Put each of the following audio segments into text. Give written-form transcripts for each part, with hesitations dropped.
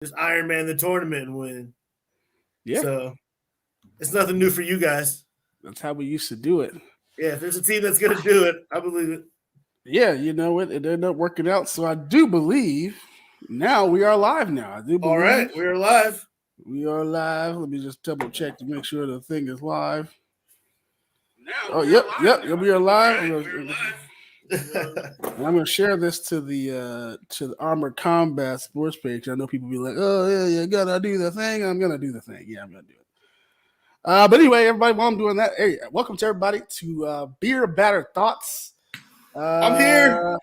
just Iron Man the tournament and win. Yeah, So it's nothing new for you guys. that's how we used to do it. Yeah, if there's a team that's gonna do it, I believe it. Yeah, you know what? It ended up working out. So I do believe now we are live now. I do All believe right, we're live. we are live. Let me just double check to make sure the thing is live. Oh, yep. We are live. And I'm gonna share this to the Armored Combat Sports page. I know people be like, "Oh yeah, you gotta do the thing." I'm gonna do the thing. Yeah, I'm gonna do it. But anyway, everybody, while I'm doing that, hey, welcome to everybody to Beer Battered Thoughts. I'm here.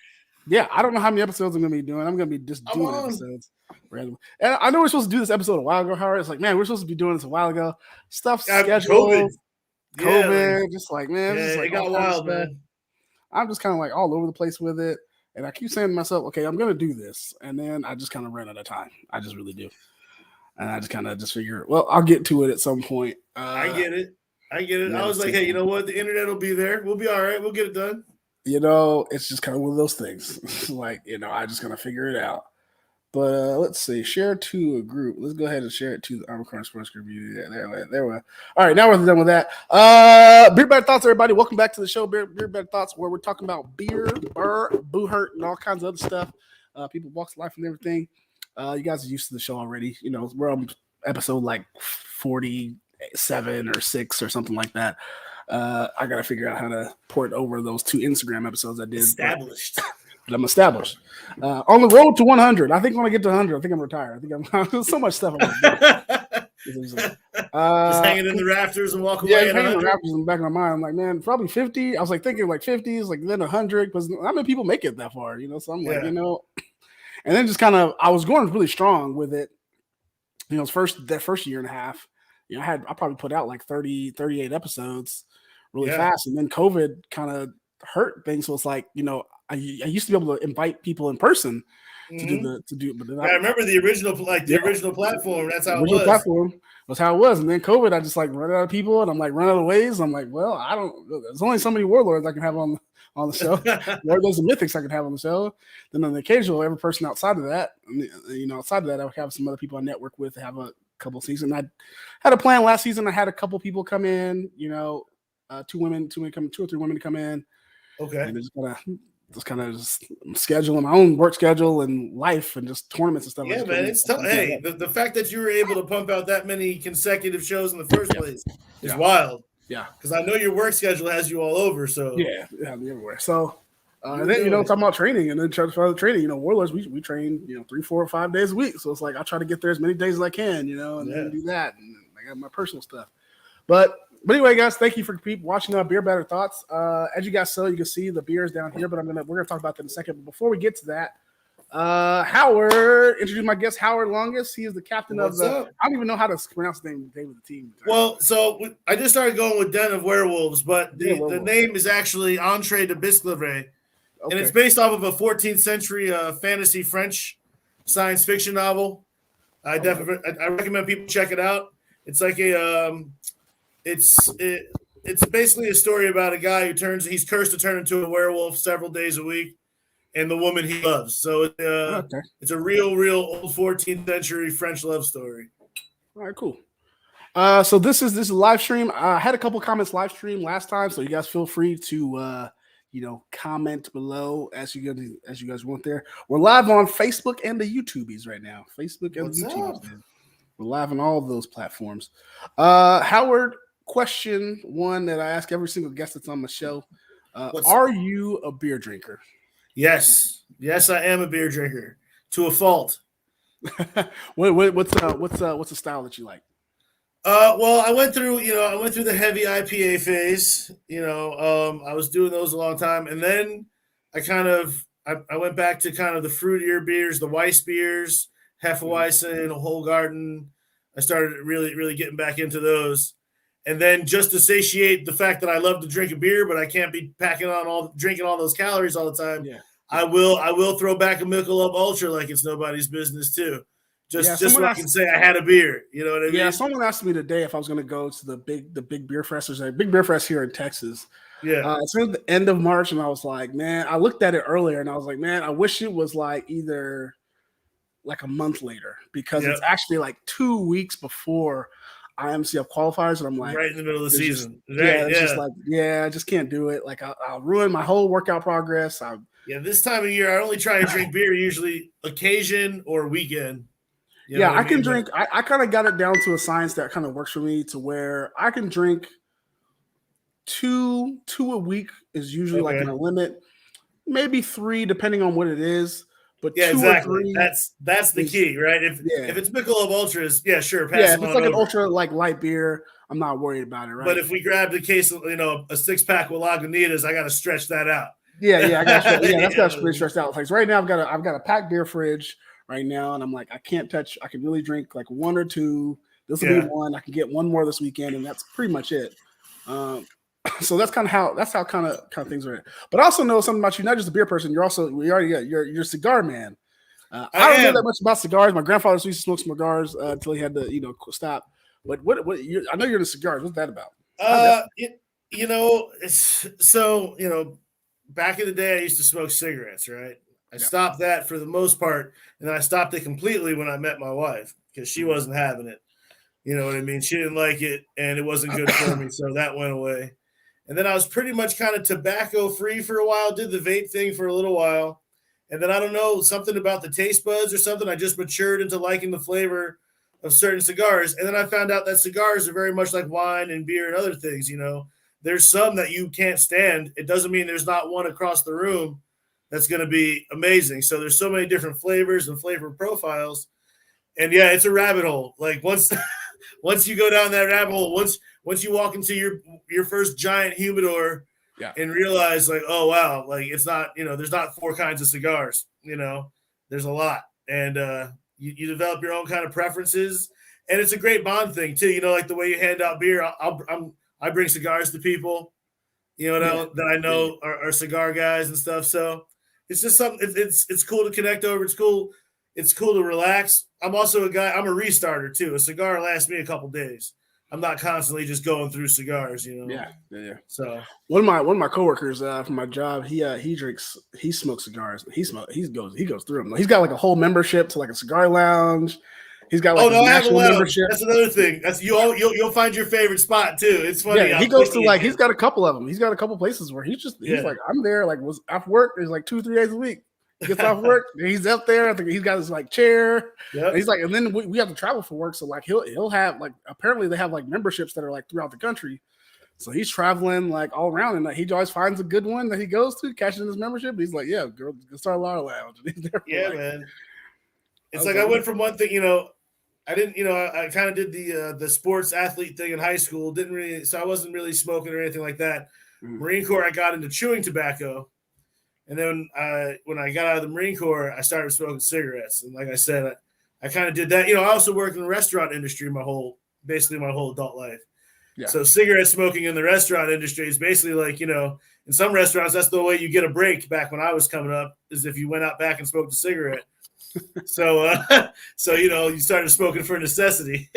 Yeah, I don't know how many episodes I'm gonna be doing. I'm gonna be just I'm doing on. episodes randomly. And I know we're supposed to do this episode a while ago. Howard, it's like, man, we're supposed to be doing this a while ago. Stuff COVID. scheduled, Yeah, COVID, just like man, yeah, just it like all got kinds of wild, stuff. man. I'm just kind of like all over the place with it. And I keep saying to myself, okay, I'm gonna do this, and then I just kind of run out of time. I just really do, and I just kind of just figure, well, I'll get to it at some point. I get it. I get it. Yeah, I was like, hey, you know what? The internet will be there. We'll be all right. We'll get it done. it's just kind of one of those things. Like, I just gotta figure it out. But let's see, share to a group. Let's go ahead and share it to the Armored Sports Group. There we go. All right, now we're done with that. Beer Bad Thoughts, everybody. Welcome back to the show, Beer Bad Thoughts, where we're talking about beer, boo hurt, and all kinds of other stuff. People walks of life and everything. You guys are used to the show already. We're on episode like 47 or 6 or something like that. I got to figure out how to port over those 2 Instagram episodes I did. Established. But I'm established. On the road to 100. I think when I get to 100, I think I'm retired. I think I'm so much stuff. Just hanging in the rafters and walk Yeah, away. just hanging in the rafters in the back of my mind. I'm like, man, probably 50. I was like thinking like 50s, like then 100. Because how many people make it that far? So I'm like, and then just kind of, I was going really strong with it. That first year and a half, I probably put out like 30, 38 episodes really fast. And then COVID kind of hurt things. So it's like, I used to be able to invite people in person to do it, but then I remember the original platform. That's how it was. Platform was how it was, and then COVID, I just like run out of people, and I'm like run out of ways. I'm like, well, I don't. There's only so many warlords I can have on the show. Warlords and mythics I can have on the show. Then on the occasional, every person outside of that, I would have some other people I network with, have a couple seasons. I had a plan last season. I had a couple people come in. 2 or 3 women to come in. Okay. And just kind of scheduling my own work schedule and life and just tournaments and stuff. Yeah, man, it's tough. Hey, the fact that you were able to pump out that many consecutive shows in the first place is wild. Yeah, because I know your work schedule has you all over. So yeah, everywhere. So and then talking about training and then try to follow the training. Warlords we train 3, 4, or 5 days a week. So it's like I try to get there as many days as I can, and then do that. And I got my personal stuff, But anyway, guys, thank you for watching Beer Better Thoughts. As you guys saw, you can see the beers down here, but we're gonna talk about that in a second. But before we get to that, Howard, introduce my guest, Howard Longus. He is the captain of the. I don't even know how to pronounce the name of the team. Well, so I just started going with Den of Werewolves, but the name is actually Entree de Bisclevre, and it's based off of a 14th century fantasy French science fiction novel. I recommend people check it out. It's like it's basically a story about a guy he's cursed to turn into a werewolf several days a week, and the woman he loves. So it's a real old 14th century French love story. All right, cool. So this is a live stream. I had a couple comments live stream last time, so you guys feel free to comment below as you guys want there. We're live on Facebook and the YouTubies right now. Facebook and YouTube. We're live on all of those platforms. Howard, question one that I ask every single guest that's on the show: are you a beer drinker? Yes, I am a beer drinker to a fault. What's the style that you like? Well, I went through the heavy IPA phase. I was doing those a long time, and then I went back to kind of the fruitier beers, the Weiss beers, Hefeweizen, Hoegaarden. I started really getting back into those. And then just to satiate the fact that I love to drink a beer, but I can't be drinking all those calories all the time. Yeah. I will throw back a Michelob Ultra like it's nobody's business too. Just so I can say I had a beer. You know what I mean? Yeah, someone asked me today if I was going to go to the big beer fest. There's a big beer fest here in Texas. Yeah. It's at the end of March, and I was like, man, I looked at it earlier, and I was like, man, I wish it was like either like a month later because Yep. it's actually like 2 weeks before IMCF qualifiers, and I'm like, right in the middle of the season. it's just like, I just can't do it. Like I'll ruin my whole workout progress. This time of year, I only try to drink beer usually occasion or weekend. I can drink. I kind of got it down to a science that kind of works for me to where I can drink two a week is usually like in a limit, maybe 3 depending on what it is. But yeah, 2 exactly. or 3 that's the key, right? If it's Michelob Ultras, sure, pass them if it's on like over. an ultra like light beer, I'm not worried about it, right? But if we grabbed a case of a 6-pack with Lagunitas, I got to stretch that out. I got that's got to really stretched out. Like right now, I've got a packed beer fridge right now, and I'm like, I can't touch. I can really drink like 1 or 2. This will be 1. I can get 1 more this weekend, and that's pretty much it. So that's kind of how kind of things are. But I also know something about you. Not just a beer person. You're also you're a cigar man. I don't know that much about cigars. My grandfather used to smoke cigars until he had to stop. But what I know you're into cigars. What's that about? Back in the day, I used to smoke cigarettes, right? I stopped that for the most part, and then I stopped it completely when I met my wife because she wasn't having it. You know what I mean? She didn't like it, and it wasn't good for me, so that went away. And then I was pretty much kind of tobacco free for a while, did the vape thing for a little while. And then I don't know, something about the taste buds or something. I just matured into liking the flavor of certain cigars. And then I found out that cigars are very much like wine and beer and other things. There's some that you can't stand. It doesn't mean there's not one across the room that's going to be amazing. So there's so many different flavors and flavor profiles. And it's a rabbit hole. Like once you go down that rabbit hole, once you walk into your first giant humidor and realize like, oh wow, like it's not, there's not 4 kinds of cigars, there's a lot. And you develop your own kind of preferences, and it's a great bond thing too. Like the way you hand out beer, I bring cigars to people, that I know are cigar guys and stuff. So it's just something. It's cool to connect over. It's cool to relax. I'm also a guy. I'm a restarter too. A cigar lasts me a couple days. I'm not constantly just going through cigars, Yeah. So one of my coworkers from my job, he smokes cigars. He goes through them. He's got like a whole membership to like a cigar lounge. He's got like a national membership. That's another thing. That's you'll find your favorite spot too. It's funny. Yeah, he goes to like he's got a couple of them. He's got a couple places where he's like, I'm there like was after work. There's like 2-3 days a week. He gets off work, he's up there. I think he's got his like chair. Yep. And he's like, and then we have to travel for work. So like he'll have like apparently they have like memberships that are like throughout the country. So he's traveling like all around, and like, he always finds a good one that he goes to, cashes in his membership. He's like, girl, start a lot of lounge. Man. It's like I went from one thing, I didn't, I kind of did the sports athlete thing in high school. So I wasn't really smoking or anything like that. Marine Corps, I got into chewing tobacco. And then when I got out of the Marine Corps, I started smoking cigarettes. And like I said, I kind of did that. I also worked in the restaurant industry basically my whole adult life. Yeah. So cigarette smoking in the restaurant industry is basically like, in some restaurants, that's the way you get a break back when I was coming up, is if you went out back and smoked a cigarette. So you started smoking for necessity.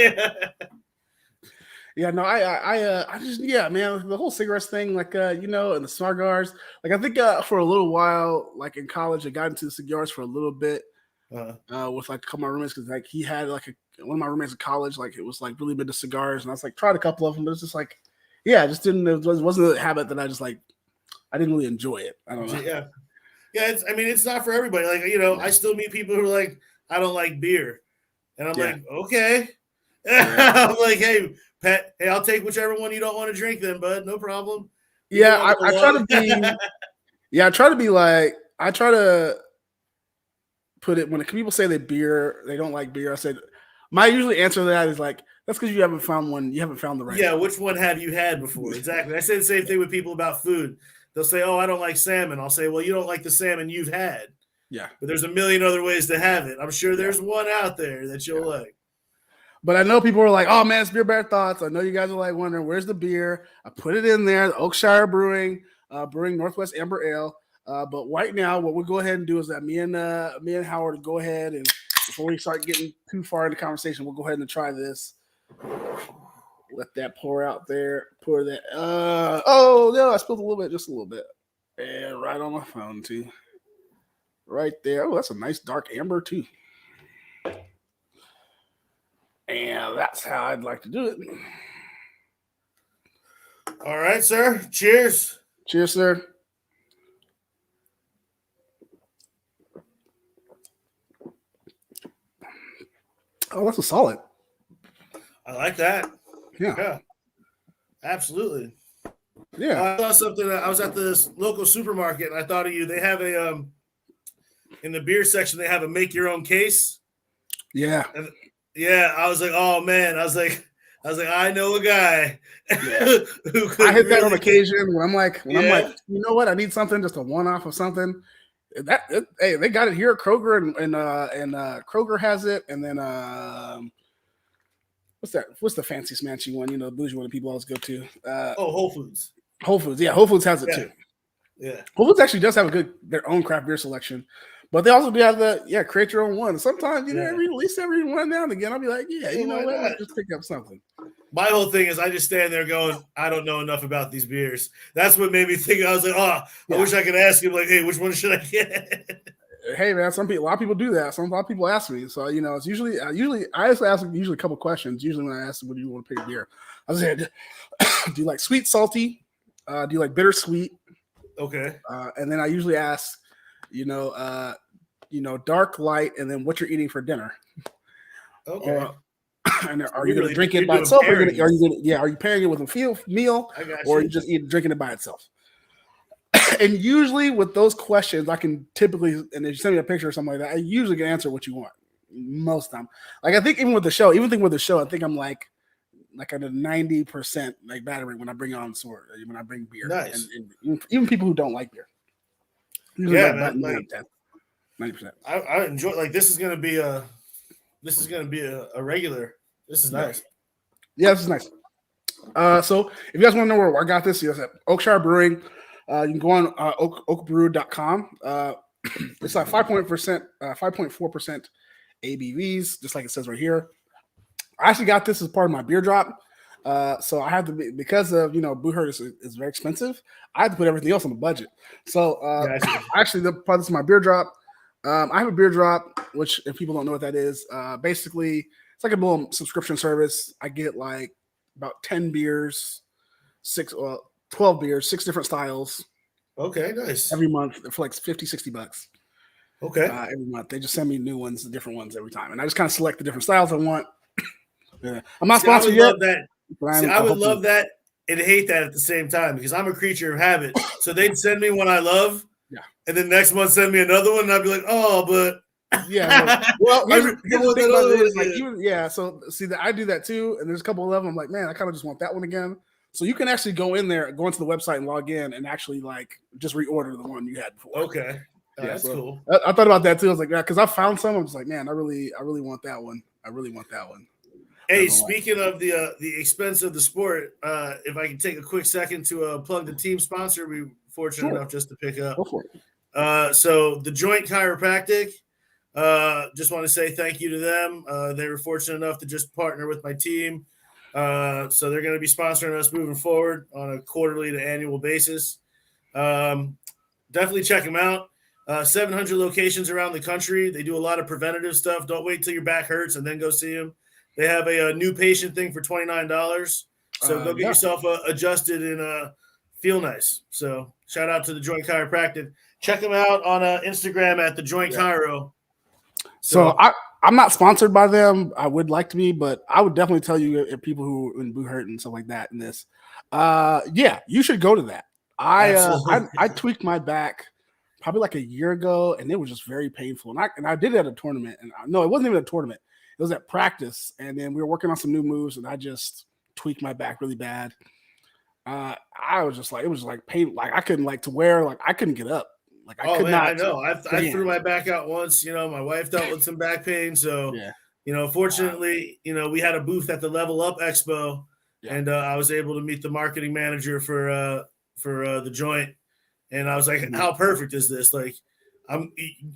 Yeah, no, I just, man, the whole cigarettes thing, like, and the cigars, like, I think for a little while, like in college, I got into the cigars for a little bit with like a couple of my roommates, because like he had like one of my roommates in college, like it was like really big to cigars, and I was like tried a couple of them, but it's just like, it wasn't a habit that I just like, I didn't really enjoy it. I don't know. Yeah, it's not for everybody. Like, I still meet people who are like, I don't like beer, and I'm like, okay. I'm like, hey, Pat, I'll take whichever one you don't want to drink then, bud. No problem. I try to be I try to put it when people say they don't like beer. I said my usually answer to that is like, that's because you haven't found one. You haven't found the right one. Which one have you had before? Exactly. I say the same thing with people about food. They'll say, oh, I don't like salmon. I'll say, well, you don't like the salmon you've had. Yeah. But there's a million other ways to have it. I'm sure there's one out there that you'll like. But I know people are like, oh, man, it's Beer Bear Thoughts. I know you guys are like wondering, where's the beer? I put it in there, the Oakshire Brewing Northwest Amber Ale. But right now, what we'll go ahead and do is that me and Howard will go ahead, and before we start getting too far into the conversation, we'll go ahead and try this. Let that pour out there. Pour that. Oh, no, I spilled a little bit, just a little bit. And right on my phone, too. Right there. Oh, that's a nice dark amber, too. And that's how I'd like to do it. All right, sir. Cheers. Cheers, sir. Oh, that's a solid. I like that. Yeah. Absolutely. Yeah. I saw something. I was at this local supermarket and I thought of you. They have a in the beer section. They have a make your own case. Yeah. And, yeah. I was like, oh man. I was like, I know a guy. Yeah. Who could I hit that really on occasion when I'm like, you know what? I need something, just a one-off of something. Hey, they got it here at Kroger, and Kroger has it, and then what's that? What's the fancy smanchy one? You know, the bougie one that people always go to. Whole Foods. Whole Foods, yeah, Whole Foods has it too. Yeah, Whole Foods actually does have their own craft beer selection, but they also do have create your own one. Sometimes, at least every one now and again, I'll be like, you know what, let's just pick up something. My whole thing is I just stand there going, I don't know enough about these beers. That's what made me think. I was like, I wish I could ask him, like, hey, which one should I get? Hey man, a lot of people do that. A lot of people ask me. So it's usually I just ask them a couple questions. Usually when I ask them, what do you want to pick beer? I say, do you like sweet, salty? Do you like bittersweet? Okay. And then I usually ask, dark, light, and then what you're eating for dinner. Okay. And are you going to drink it by itself? Are you pairing it with a meal, or are you just drinking it by itself? And usually with those questions, I can typically, and if you send me a picture or something like that, I usually can answer what you want most of the time. Like I think even with the show, I think I'm like at a 90% like battery when I bring on when I bring beer. Nice. And even people who don't like beer. Usually man, 90%. I enjoy this is gonna be a regular. This is nice. Yeah, this is nice. So if you guys want to know where I got this, you guys at Oakshire Brewing. You can go on oakbrew.com. It's like 5.4% ABVs, just like it says right here. I actually got this as part of my beer drop. So I have to be, because of Boo Hurt is very expensive. I have to put everything else on the budget. So actually, this is my beer drop. I have a beer drop, which if people don't know what that is, basically it's like a little subscription service. I get like about 10 beers, 12 beers, 6 different styles. Okay, nice. Every month for like $50-$60. Okay. Every month they just send me new ones, different ones every time, and I just kind of select the different styles I want. Yeah. I'm not sponsored yet. I would love that and hate that at the same time because I'm a creature of habit. So they'd send me one I love, and then next month send me another one, and I'd be like, oh, but well, here's the thing about it is so see that I do that too, and there's a couple of them I'm like, man, I kind of just want that one again. So you can actually go into the website and log in and actually just reorder the one you had before. Okay. That's cool. I thought about that too. I was like, yeah, because I found some. I'm just like, man, I really want that one. I really want that one. Hey, speaking of the expense of the sport, if I can take a quick second to plug the team sponsor, we were fortunate enough just to pick up. Go for it. So the Joint Chiropractic, just want to say thank you to them. They were fortunate enough to just partner with my team. So they're going to be sponsoring us moving forward on a quarterly to annual basis. Definitely check them out. 700 locations around the country. They do a lot of preventative stuff. Don't wait till your back hurts and then go see them. They have a new patient thing for $29. So go get yourself adjusted and feel nice. So shout out to the Joint Chiropractic. Check them out on Instagram at the Joint Chiro. So I'm not sponsored by them. I would like to be, but I would definitely tell you if people who in Boo Hurt and stuff like that in this. You should go to that. I tweaked my back probably like a year ago, and it was just very painful. And I did it at a tournament, and no, it wasn't even a tournament. It was at practice, and then we were working on some new moves, and I just tweaked my back really bad. I was just like, it was like pain, like I couldn't I couldn't get up. Like I could not. I know. I threw my back out once. My wife dealt with some back pain, so fortunately, we had a booth at the Level Up Expo, and I was able to meet the marketing manager for the Joint, and I was like, how perfect is this? Like,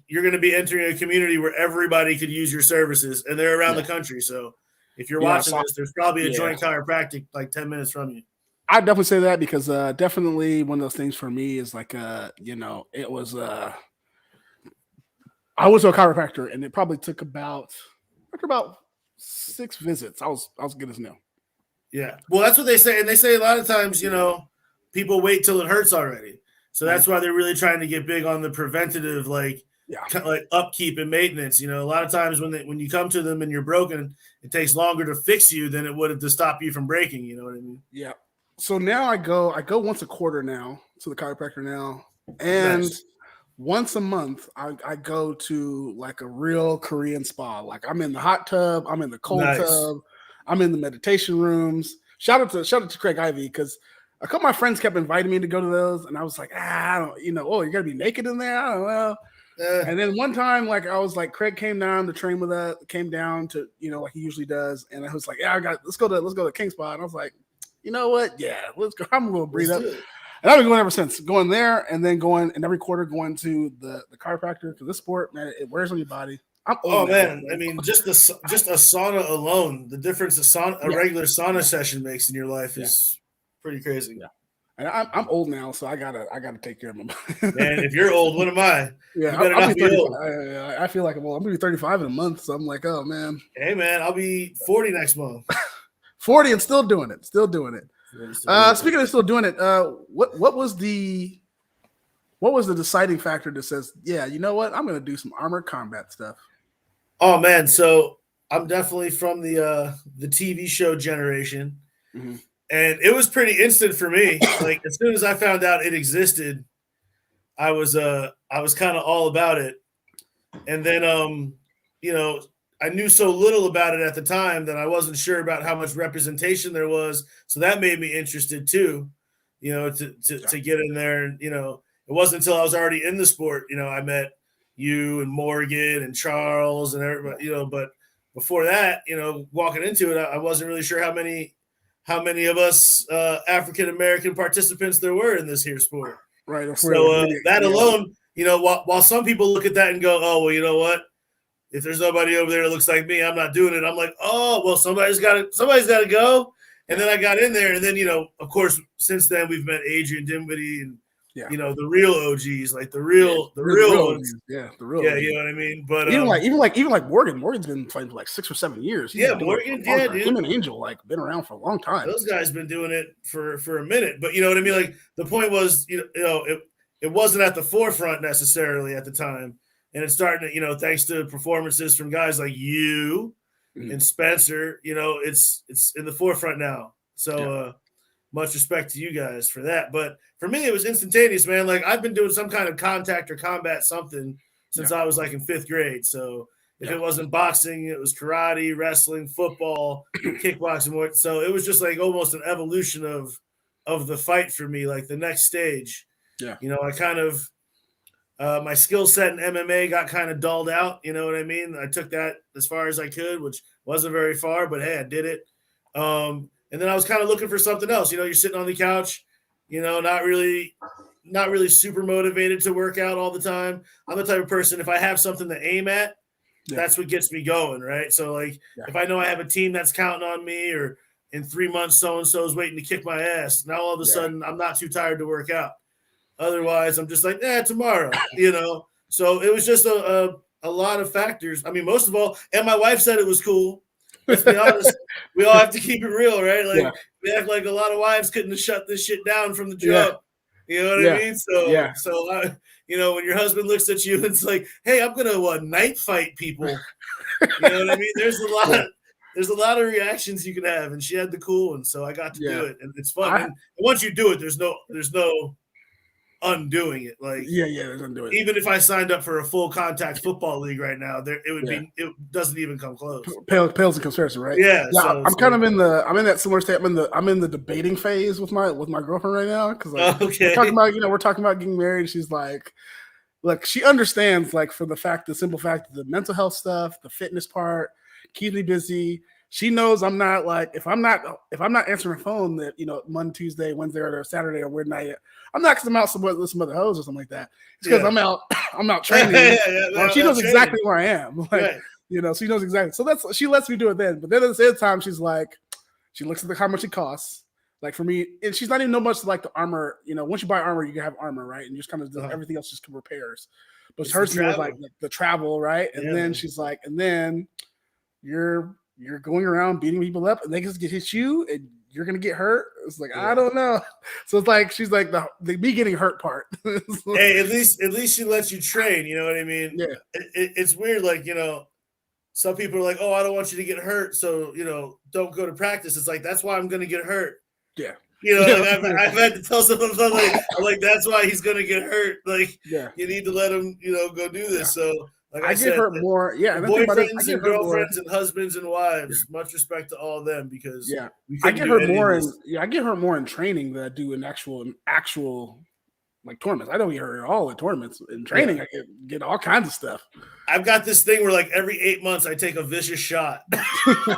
you're going to be entering a community where everybody could use your services, and they're around the country. So if you're watching this, there's probably a Joint Chiropractic like 10 minutes from you. I'd definitely say that because definitely one of those things for me is like, it was I went to a chiropractor, and it probably took about 6 visits. I was good as new. Yeah. Well, that's what they say. And they say a lot of times, people wait till it hurts already. So that's why they're really trying to get big on the preventative, like upkeep and maintenance. A lot of times when you come to them and you're broken, it takes longer to fix you than it would have to stop you from breaking. You know what I mean? Yeah. So now I go once a quarter now to the chiropractor now. And once a month, I go to like a real Korean spa. Like I'm in the hot tub, I'm in the cold tub, I'm in the meditation rooms. Shout out to Craig Ivey, because a couple of my friends kept inviting me to go to those, and I was like, I don't, you gotta be naked in there. I don't know. And then one time, like I was like, Craig came down to train with us, came down to, like he usually does, and I was like, let's go to King Spa. And I was like, you know what? Yeah, let's go. I'm gonna breathe up. And I've been going ever since, going there and then going and every quarter going to the chiropractor, because this sport, man, it wears on your body. Man. I mean, just a sauna alone, the difference a regular sauna session makes in your life is pretty crazy. Yeah. And I'm old now, so I gotta take care of my body. Man, if you're old, what am I? Yeah, I'll be 35. I feel like I'm gonna be 35 in a month, so I'm like, oh man. Hey man, I'll be 40 next month. 40 and still doing it. Speaking of still doing it, what was the deciding factor that says, yeah, you know what, I'm gonna do some armored combat stuff? Oh man, so I'm definitely from the TV show generation. Mm-hmm. And it was pretty instant for me. Like as soon as I found out it existed, I was kind of all about it. And then I knew so little about it at the time that I wasn't sure about how much representation there was. So that made me interested too, to get in there. And, it wasn't until I was already in the sport, I met you and Morgan and Charles and everybody, but before that, walking into it, I wasn't really sure how many of us African-American participants there were in this here sport. Right. So that alone, while some people look at that and go, oh, well, you know what? If there's nobody over there that looks like me, I'm not doing it. I'm like, oh, well, somebody's got to go. And then I got in there. And then, of course, since then we've met Adrian Dinwiddie and, the real OGs, like the real ones. Yeah, the real. Yeah, you know what I mean? But even like Morgan. Morgan's been fighting for like 6 or 7 years. Morgan, dude. Him and Angel, like, been around for a long time. Those guys been doing it for a minute. But you know what I mean? Like the point was, it wasn't at the forefront necessarily at the time. And it's starting to, thanks to performances from guys like you and Spencer, it's in the forefront now. So much respect to you guys for that. But for me, it was instantaneous, man. Like I've been doing some kind of contact or combat something since I was like in 5th grade. So if it wasn't boxing, it was karate, wrestling, football, kickboxing. So it was just like almost an evolution of the fight for me, like the next stage. Yeah. I kind of my skill set in MMA got kind of dulled out. You know what I mean? I took that as far as I could, which wasn't very far, but hey, I did it. And then I was kind of looking for something else. You're sitting on the couch, not really super motivated to work out all the time. I'm the type of person, if I have something to aim at, that's what gets me going, right? So like if I know I have a team that's counting on me, or in 3 months so-and-so is waiting to kick my ass, now all of a sudden I'm not too tired to work out. Otherwise, I'm just like, tomorrow, So it was just a lot of factors. I mean, most of all, and my wife said it was cool. Let's be honest. We all have to keep it real, right? Like we act like a lot of wives couldn't have shut this shit down from the jump. You know what I mean? So I, when your husband looks at you and it's like, hey, I'm gonna night fight people. You know what I mean? There's a lot of reactions you can have, and she had the cool one, so I got to do it, and it's fun. And once you do it, there's no undoing it. Like there's undoing it. Even if I signed up for a full contact football league right now, it doesn't even come close. Pales in comparison, right? Yeah. So, I'm kind of I'm in that similar state. I'm in the debating phase with my girlfriend right now, because we're talking about getting married. She's like, look, she understands, like, for the simple fact that the mental health stuff, the fitness part keeps me busy. She knows I'm not, like, if I'm not answering her phone that, Monday, Tuesday, Wednesday, or Saturday, or weird night, I'm not because I'm out somewhere with some other hoes or something like that. It's because I'm out training. She knows exactly where I am. Like, she knows exactly. So she lets me do it then. But then at the same time, she's like, she looks at how much it costs. Like for me, and she's not even know much like the armor. Once you buy armor, you can have armor, right? And you just kind of do everything else just repairs. But hers was like the travel, right? And then she's like, and then you're you're going around beating people up, and they just hit you, and you're gonna get hurt. It's like I don't know. So it's like she's like the me getting hurt part. Hey, at least she lets you train. You know what I mean? Yeah. It's weird. Like, some people are like, "Oh, I don't want you to get hurt, so don't go to practice." It's like, that's why I'm going to get hurt. Yeah. Like I've had to tell someone, I'm like, that's why he's going to get hurt. Like, you need to let him, go do this. So, like I said, get hurt more. Yeah, boyfriends and girlfriends and husbands and wives. Much respect to all of them, because I get hurt more I get hurt more in training than I do in actual like tournaments. I don't get hurt at all in tournaments. In training, I get all kinds of stuff. I've got this thing where like every 8 months I take a vicious shot.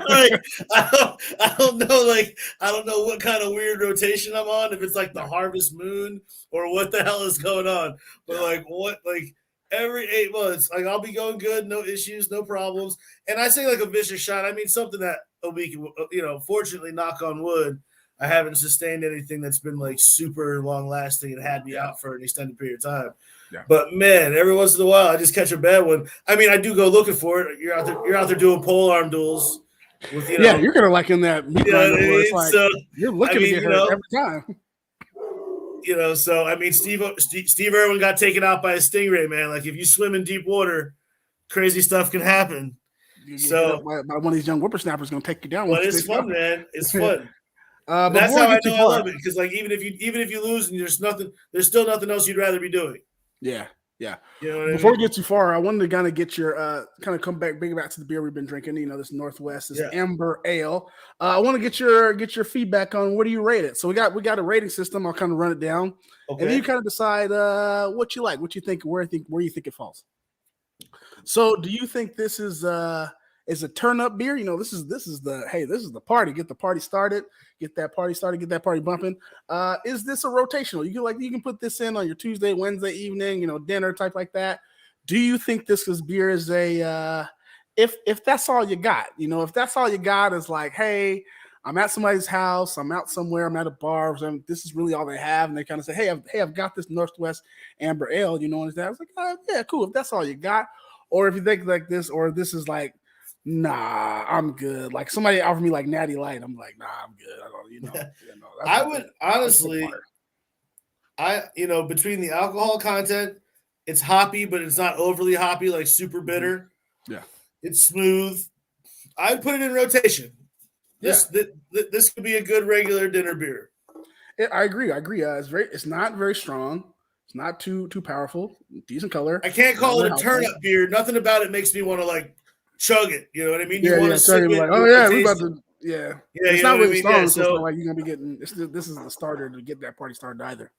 Like, I don't know, like I don't know what kind of weird rotation I'm on, if it's like the harvest moon or what the hell is going on. But like every 8 months, like I'll be going good, no issues, no problems. And I say like a vicious shot, I mean something that a week, fortunately, knock on wood, I haven't sustained anything that's been like super long lasting and had me out for an extended period of time. Yeah. But man, every once in a while I just catch a bad one. I mean, I do go looking for it. You're out there doing pole arm duels with you're gonna like in that meat grinder where it's like so, you're looking to get hurt every time. So I mean, Steve Irwin got taken out by a stingray, man. Like if you swim in deep water, crazy stuff can happen. So by one of these young whippersnappers gonna take you down. Well, it's fun, man. It's fun. That's how I know I love it, because like even if you lose and there's still nothing else you'd rather be doing. Yeah. Before we get too far, I wanted to kind of get your kind of bring back to the beer we've been drinking. This Northwest, this Amber Ale. I want to get your feedback on what do you rate it. So we got a rating system. I'll kind of run it down, and then you kind of decide what you like, what you think, where you think it falls. So, do you think this is a turn up beer? This is the party. Get the party started. Get that party bumping. Is this a rotational? You can put this in on your Tuesday, Wednesday evening, dinner type like that. Do you think this beer is a if that's all you got? If that's all you got is like, hey, I'm at somebody's house, I'm out somewhere, I'm at a bar, this is really all they have, and they kind of say, hey, I've got this Northwest Amber Ale, and I was like, yeah, cool. If that's all you got, or if you think like this, or this is like, nah, I'm good. Like somebody offered me like Natty Light, I'm like, nah, I'm good. I don't, I would honestly, between the alcohol content, it's hoppy, but it's not overly hoppy, like super bitter. Yeah, it's smooth. I'd put it in rotation. This could be a good regular dinner beer. I agree. It's not very strong. It's not too powerful. Decent color. I can't call it a turn-up beer. Nothing about it makes me want to like chug it. You know what I mean? You want to sip it. Like, oh yeah, we're about to. Yeah. It's not really strong. Yeah, so it's not like you're gonna be getting. This is the starter to get that party started either.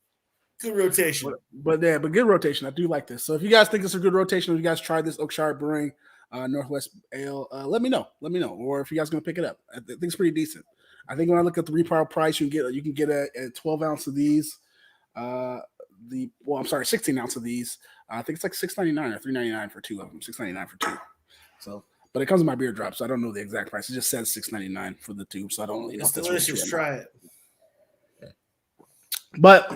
Good rotation. But good rotation. I do like this. So if you guys think it's a good rotation, if you guys tried this Oakshire Brewing Northwest Ale, let me know. Or if you guys are gonna pick it up, I think it's pretty decent. I think when I look at the retail price, you can get a 12 ounce of these. 16 ounce of these. I think it's like $6.99 or $3.99 for two of them. $6.99 for two. So, but it comes in my beer drop, so I don't know the exact price. It just says $6.99 for the tube, so I don't really know. It's delicious. Try it. But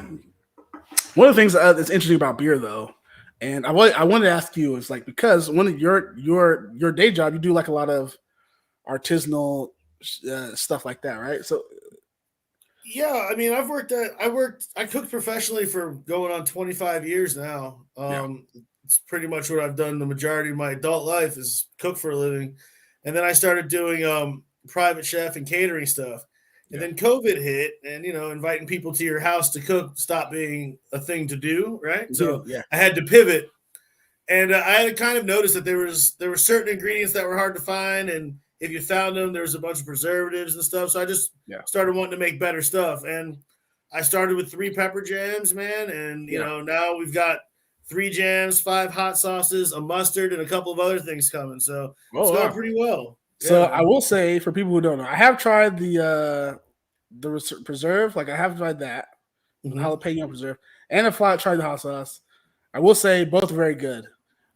one of the things that's interesting about beer, though, and I wanted to ask you is like, because one of your day job, you do like a lot of artisanal stuff like that, right? So. Yeah, I mean, I cooked professionally for going on 25 years now. It's pretty much what I've done the majority of my adult life is cook for a living. And then I started doing private chef and catering stuff. And then COVID hit, and, inviting people to your house to cook stopped being a thing to do, right? So I had to pivot. And I had kind of noticed that there were certain ingredients that were hard to find, and if you found them, there was a bunch of preservatives and stuff. So I just started wanting to make better stuff. And I started with 3 pepper jams, man. And, now we've got 3 jams, 5 hot sauces, a mustard, and a couple of other things coming. So it's going pretty well. So I will say, for people who don't know, I have tried the preserve. Like I have tried that, jalapeno preserve, and I've tried the hot sauce. I will say both are very good.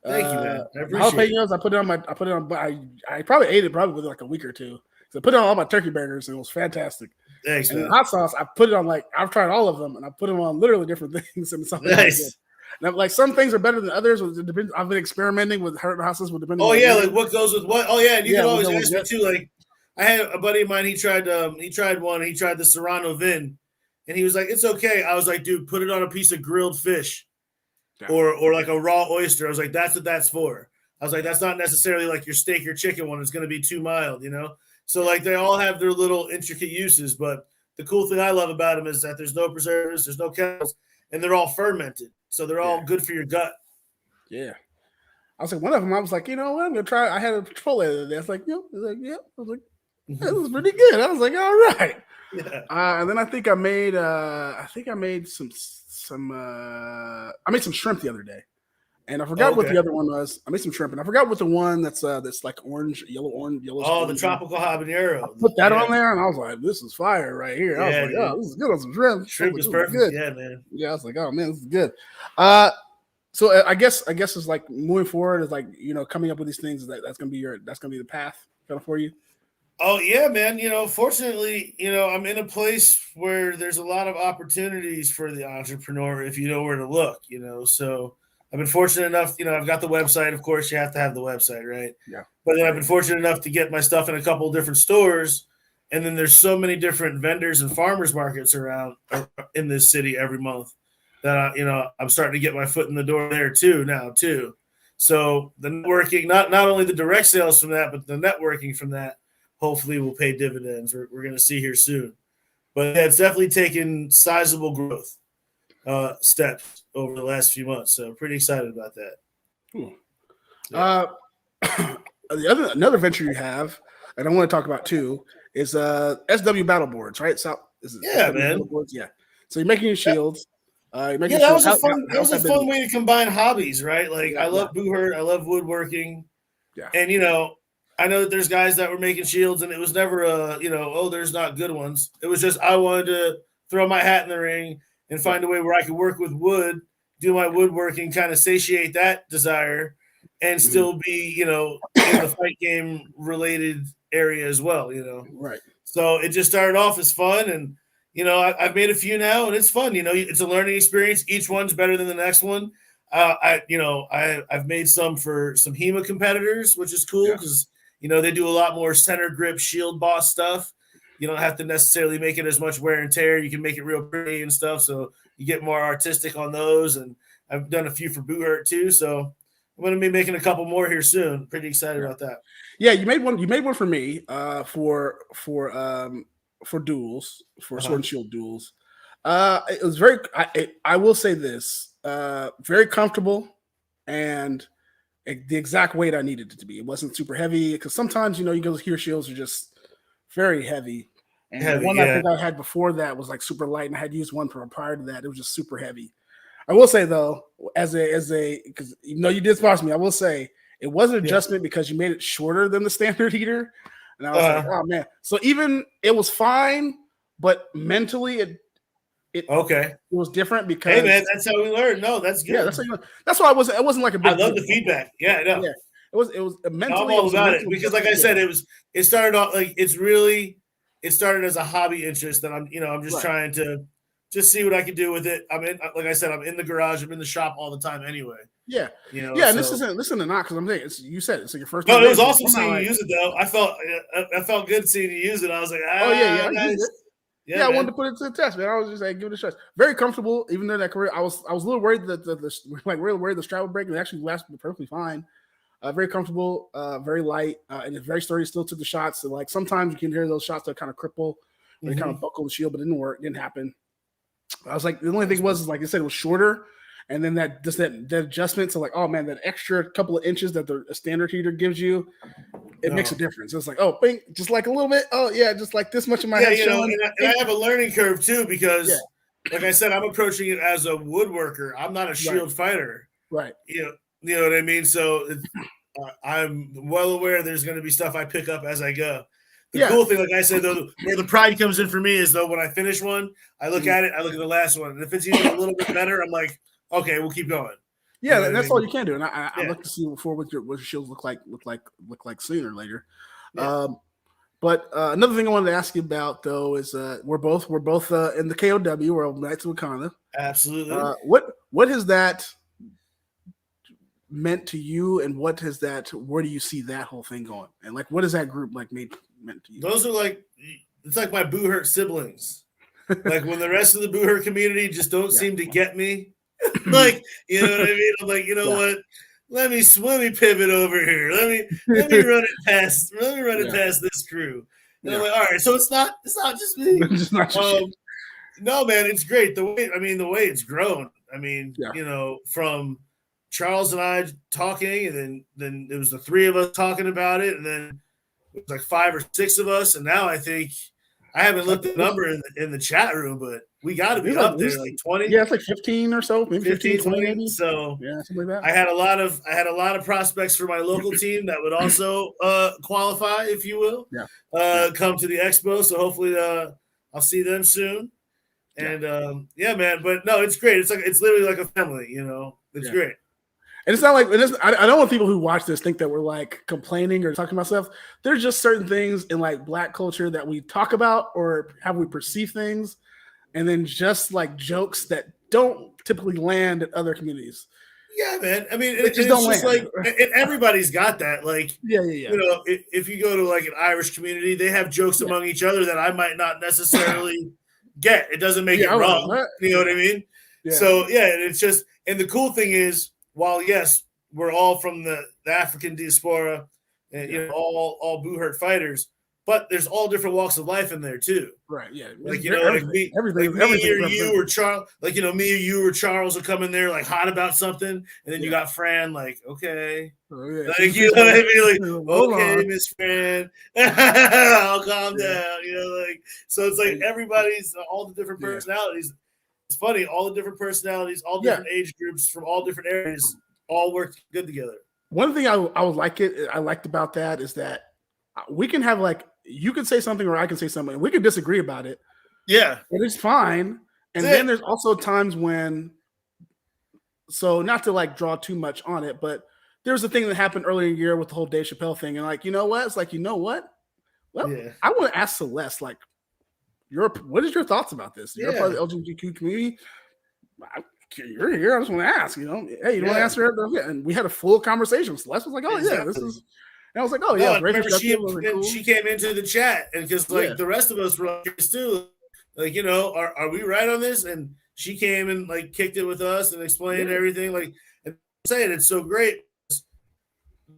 Thank you, man. I appreciate jalapenos, I probably ate it within like a week or two. So I put it on all my turkey burgers, and it was fantastic. Thanks, and man. The hot sauce, I put it on I've tried all of them, and I put them on literally different things. And something nice. Now, like some things are better than others. It depends. I've been experimenting with hot sauce. Like what goes with what? Oh yeah, and you can always ask me too. Like I had a buddy of mine. He tried one. He tried the Serrano Vin, and he was like, "It's okay." I was like, "Dude, put it on a piece of grilled fish, Yeah. or like a raw oyster." I was like, "That's what that's for." I was like, "That's not necessarily like your steak or chicken one. It's going to be too mild, you know." So like they all have their little intricate uses, but the cool thing I love about them is that there's no preservatives, there's no chemicals, and they're all fermented, so they're all good for your gut. Yeah. I was like, one of them, I was like, you know what, I'm gonna try. I had a Chipotle the other day. I was like, yep. I was like, yep. I was like, this is pretty good. I was like, all right. Yeah. And then I think I made I made some shrimp the other day. And I forgot what the other one was. I made some shrimp, and I forgot what the one that's like yellow. Oh, the tropical habanero. I put that on there, and I was like, "This is fire right here." I was like, "Oh, this is good on some shrimp." Shrimp is perfect. Good. Yeah, man. Yeah, I was like, "Oh man, this is good." So I guess it's like moving forward is like, you know, coming up with these things that's gonna be the path kind of for you. Oh yeah, man. You know, fortunately, you know, I'm in a place where there's a lot of opportunities for the entrepreneur if you know where to look. You know, so I've been fortunate enough. You know, I've got the website. Of course, you have to have the website, right? Yeah. But then I've been fortunate enough to get my stuff in a couple of different stores, and then there's so many different vendors and farmers markets around in this city every month that you know, I'm starting to get my foot in the door there too now too. So the networking, not only the direct sales from that, but the networking from that, hopefully will pay dividends. We're going to see here soon. But yeah, it's definitely taken sizable growth steps over the last few months. So pretty excited about that. Yeah. Another venture you have, and I want to talk about too, is SW Battle Boards, right? So yeah, SW man. Boards, yeah. So you're making your shields. That was a fun way to combine hobbies, right? Like I love boo hurt, I love woodworking. Yeah. And you know, I know that there's guys that were making shields, and it was never there's not good ones. It was just I wanted to throw my hat in the ring and find a way where I could work with wood, do my woodworking, kind of satiate that desire, and still be, you know, in the fight game related area as well, you know. Right. So it just started off as fun, and you know, I've made a few now, and it's fun. You know, it's a learning experience. Each one's better than the next one. I've made some for some HEMA competitors, which is cool because you know they do a lot more center grip shield boss stuff. You don't have to necessarily make it as much wear and tear. You can make it real pretty and stuff, so you get more artistic on those. And I've done a few for Boo Hurt too, so I'm going to be making a couple more here soon. Pretty excited about that. Yeah, you made one. You made one for me for duels, for sword and shield duels. It was very. I will say this: very comfortable, and the exact weight I needed it to be. It wasn't super heavy because sometimes, you know, you go hear shields are just very heavy. And the one I think I had before that was like super light, and I had used one prior to that. It was just super heavy. I will say though, as a because you know you did sponsor me, I will say it was an adjustment because you made it shorter than the standard heater. And I was like, oh man. So even it was fine, but mentally it was different because, hey man, that's how we learn. No, that's good. Yeah, that's why it wasn't like a big I love the feedback. Yeah, I know. Yeah. It was mentally. I'm all about it because, like I said, it started off like it started as a hobby interest that I'm just trying to just see what I can do with it. Like I said, I'm in the garage, I'm in the shop all the time anyway. Yeah, you know. Yeah, and this isn't a knock because I'm saying you said it's like your first. No, it was awesome seeing you use it though. I felt good seeing you use it. I was like, I wanted to put it to the test, man. I was just like, give it a shot. Very comfortable, even though that career, I was a little worried that really worried the strap would break, and it actually lasted perfectly fine. Very comfortable, very light, and it's very sturdy. Still took the shots. So like sometimes you can hear those shots that kind of cripple, or they kind of buckle the shield, but it didn't work. It didn't happen. I was like, the only thing was like I said, it was shorter, and then that adjustment to like, oh man, that extra couple of inches that the standard heater gives you, it makes a difference. It's like, oh, bing, just like a little bit. Oh yeah, just like this much of my head. You know, and I have a learning curve too because, like I said, I'm approaching it as a woodworker. I'm not a shield fighter. Right. You know what I mean. So I'm well aware there's going to be stuff I pick up as I go. The cool thing, like I said, though, where the pride comes in for me is though when I finish one, I look at it, I look at the last one, and if it's even a little bit better, I'm like, okay, we'll keep going. Yeah, you know that's all you can do, and I look to see what your shields look like sooner or later. Yeah. But another thing I wanted to ask you about though is we're both in the KOW, we're Knights of Wakanda. Absolutely. What has that meant to you, and where do you see that whole thing going, and like what has that group like made meant to you? Those are like, it's like my Boo Hurt siblings. Like when the rest of the Boo Hurt community just don't seem to get me. Like, you know what I mean? I'm like, you know what? Let me pivot over here. Let me run it past. Let me run it past this crew. And I'm like, all right. So it's not just me. It's not just no, man, it's great. The way it's grown. I mean, you know, from Charles and I talking, and then it was the three of us talking about it, and then it was like 5 or 6 of us, and now I think I haven't looked at the number in the chat room, but we got to be up there, like 20. Yeah, it's like 15 or so, maybe 15, 20 maybe. So yeah, something like that. I had a lot of prospects for my local team that would also qualify, if you will. Come to the expo. So hopefully I'll see them soon. And yeah, man. But no, it's great. It's literally like a family. You know, it's great. And it's not like I don't want people who watch this think that we're like complaining or talking about stuff. There's just certain things in like Black culture that we talk about or how we perceive things, and then just like jokes that don't typically land at other communities. Yeah, man. I mean, it's just like everybody's got that. Like, you know, if you go to like an Irish community, they have jokes among each other that I might not necessarily get. It doesn't make it wrong. You know what I mean? So yeah, it's just, and the cool thing is, while yes, we're all from the African diaspora, and you know, all Boo Hurt fighters, but there's all different walks of life in there too. Right. Yeah. Like, you know, like me or you or Charles, like, you know, me or you or Charles will come in there like hot about something, and then you got Fran like, okay. Like, you know what I mean? Like, okay, Miss Fran, I'll calm down. You know, like, so it's like everybody's all the different personalities. It's funny, all the different personalities, all different age groups from all different areas, all work good together. One thing I liked about that is that we can have like, you can say something or I can say something, and we can disagree about it. Yeah, but it's fine. And then there's also times when, so not to like draw too much on it, but there's a thing that happened earlier in the year with the whole Dave Chappelle thing, and like, you know what? It's like, you know what? Well, I want to ask Celeste, like, what is your thoughts about this? You're part of the LGBTQ community. You're here. I just want to ask, you know, hey, you want to answer it? And we had a full conversation. Celeste was like, oh yeah, this is. And I was like, oh yeah, she came into the chat, and because like the rest of us were like too, like, you know, are we right on this? And she came and like kicked it with us and explained everything. Like, and I'm saying it's so great,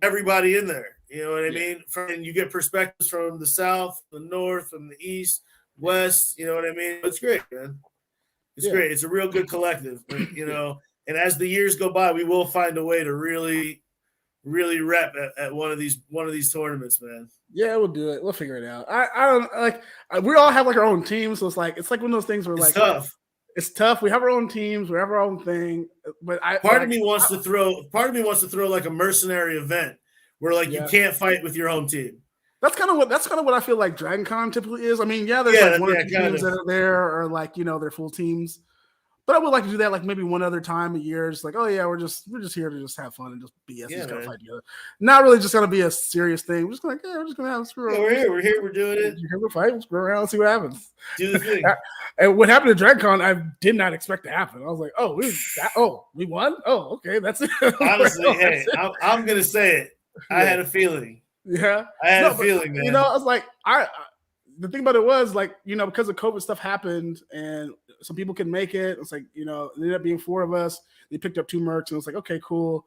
everybody in there. You know what I mean? And you get perspectives from the South, the North, from the East, West. You know what I mean? It's great, man. It's great. It's a real good collective, you know. And as the years go by, we will find a way to really rep at one of these tournaments, man. Yeah, we'll do it. We'll figure it out. I don't like. We all have like our own teams, so it's like one of those things where it's like tough. It's tough. We have our own teams. We have our own thing. But part of me wants to throw like a mercenary event where like you can't fight with your home team. That's kind of what I feel like Dragon Con typically is. I mean, there's like one or two teams that are there, or like, you know, they're full teams. But I would like to do that like maybe one other time a year. Just like, oh yeah, we're just here to just have fun and just BS and just gonna fight together. Not really just gonna be a serious thing. We're just like, we're just gonna have a screw. We're here, we're doing it. You're gonna fight, we'll screw around and see what happens. Do the thing. And what happened at Dragon Con, I did not expect to happen. I was like, we won? Oh, okay, that's it. Honestly, hey, I'm gonna say it. I had a feeling. Yeah, I had a feeling, man. You know, I was like, the thing about it was like, you know, because of COVID stuff happened and some people couldn't make it. It's like, you know, it ended up being 4 of us. They picked up 2 mercs, and it's like, okay, cool.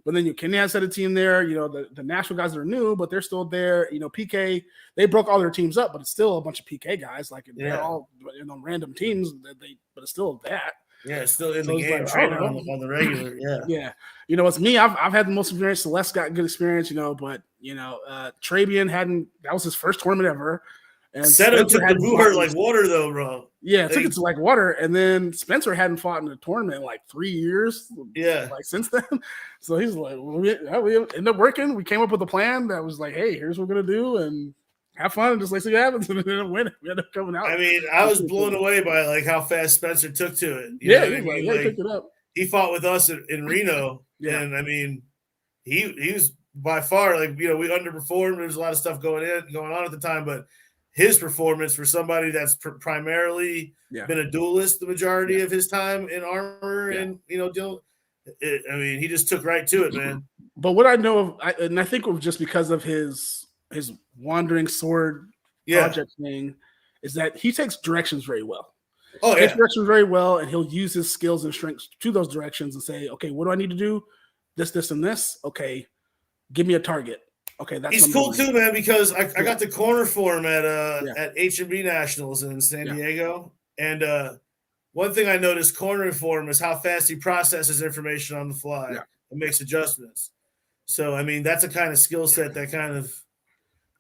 But then Kenya has set a team there. You know, the national guys are new, but they're still there. You know, PK, they broke all their teams up, but it's still a bunch of PK guys. Like they're all, you know, random teams. But it's still that. Yeah, it's still in the game, like, training on the regular. Yeah. Yeah. You know, it's me. I've had the most experience. Celeste got good experience, you know, but, you know, Trabian that was his first tournament ever. And Seto took the Boo Hurt like water, though, bro. Yeah, took it to like water. And then Spencer hadn't fought in a tournament in like 3 years. Yeah. Like since then. So he's like, we ended up working. We came up with a plan that was like, hey, here's what we're going to do. And have fun and just like see what happens. And then win. We ended up coming out. I mean, I was blown away by like how fast Spencer took to it. He picked it up. He fought with us in Reno. And I mean, he was by far, like, you know, we underperformed. There's a lot of stuff going on at the time, but his performance for somebody that's primarily been a duelist the majority of his time in armor and, you know, I mean, he just took right to it, man. But what I know of, and I think it was just because of his his wandering sword project thing is that he takes directions very well. Takes directions very well, and he'll use his skills and strengths to those directions and say, okay, what do I need to do? This, and this. Okay, give me a target. Okay, that's he's cool too, man. Because I got the corner for him at H&B Nationals in San Diego, and one thing I noticed cornering for him is how fast he processes information on the fly and makes adjustments. So I mean, that's a kind of skill set that kind of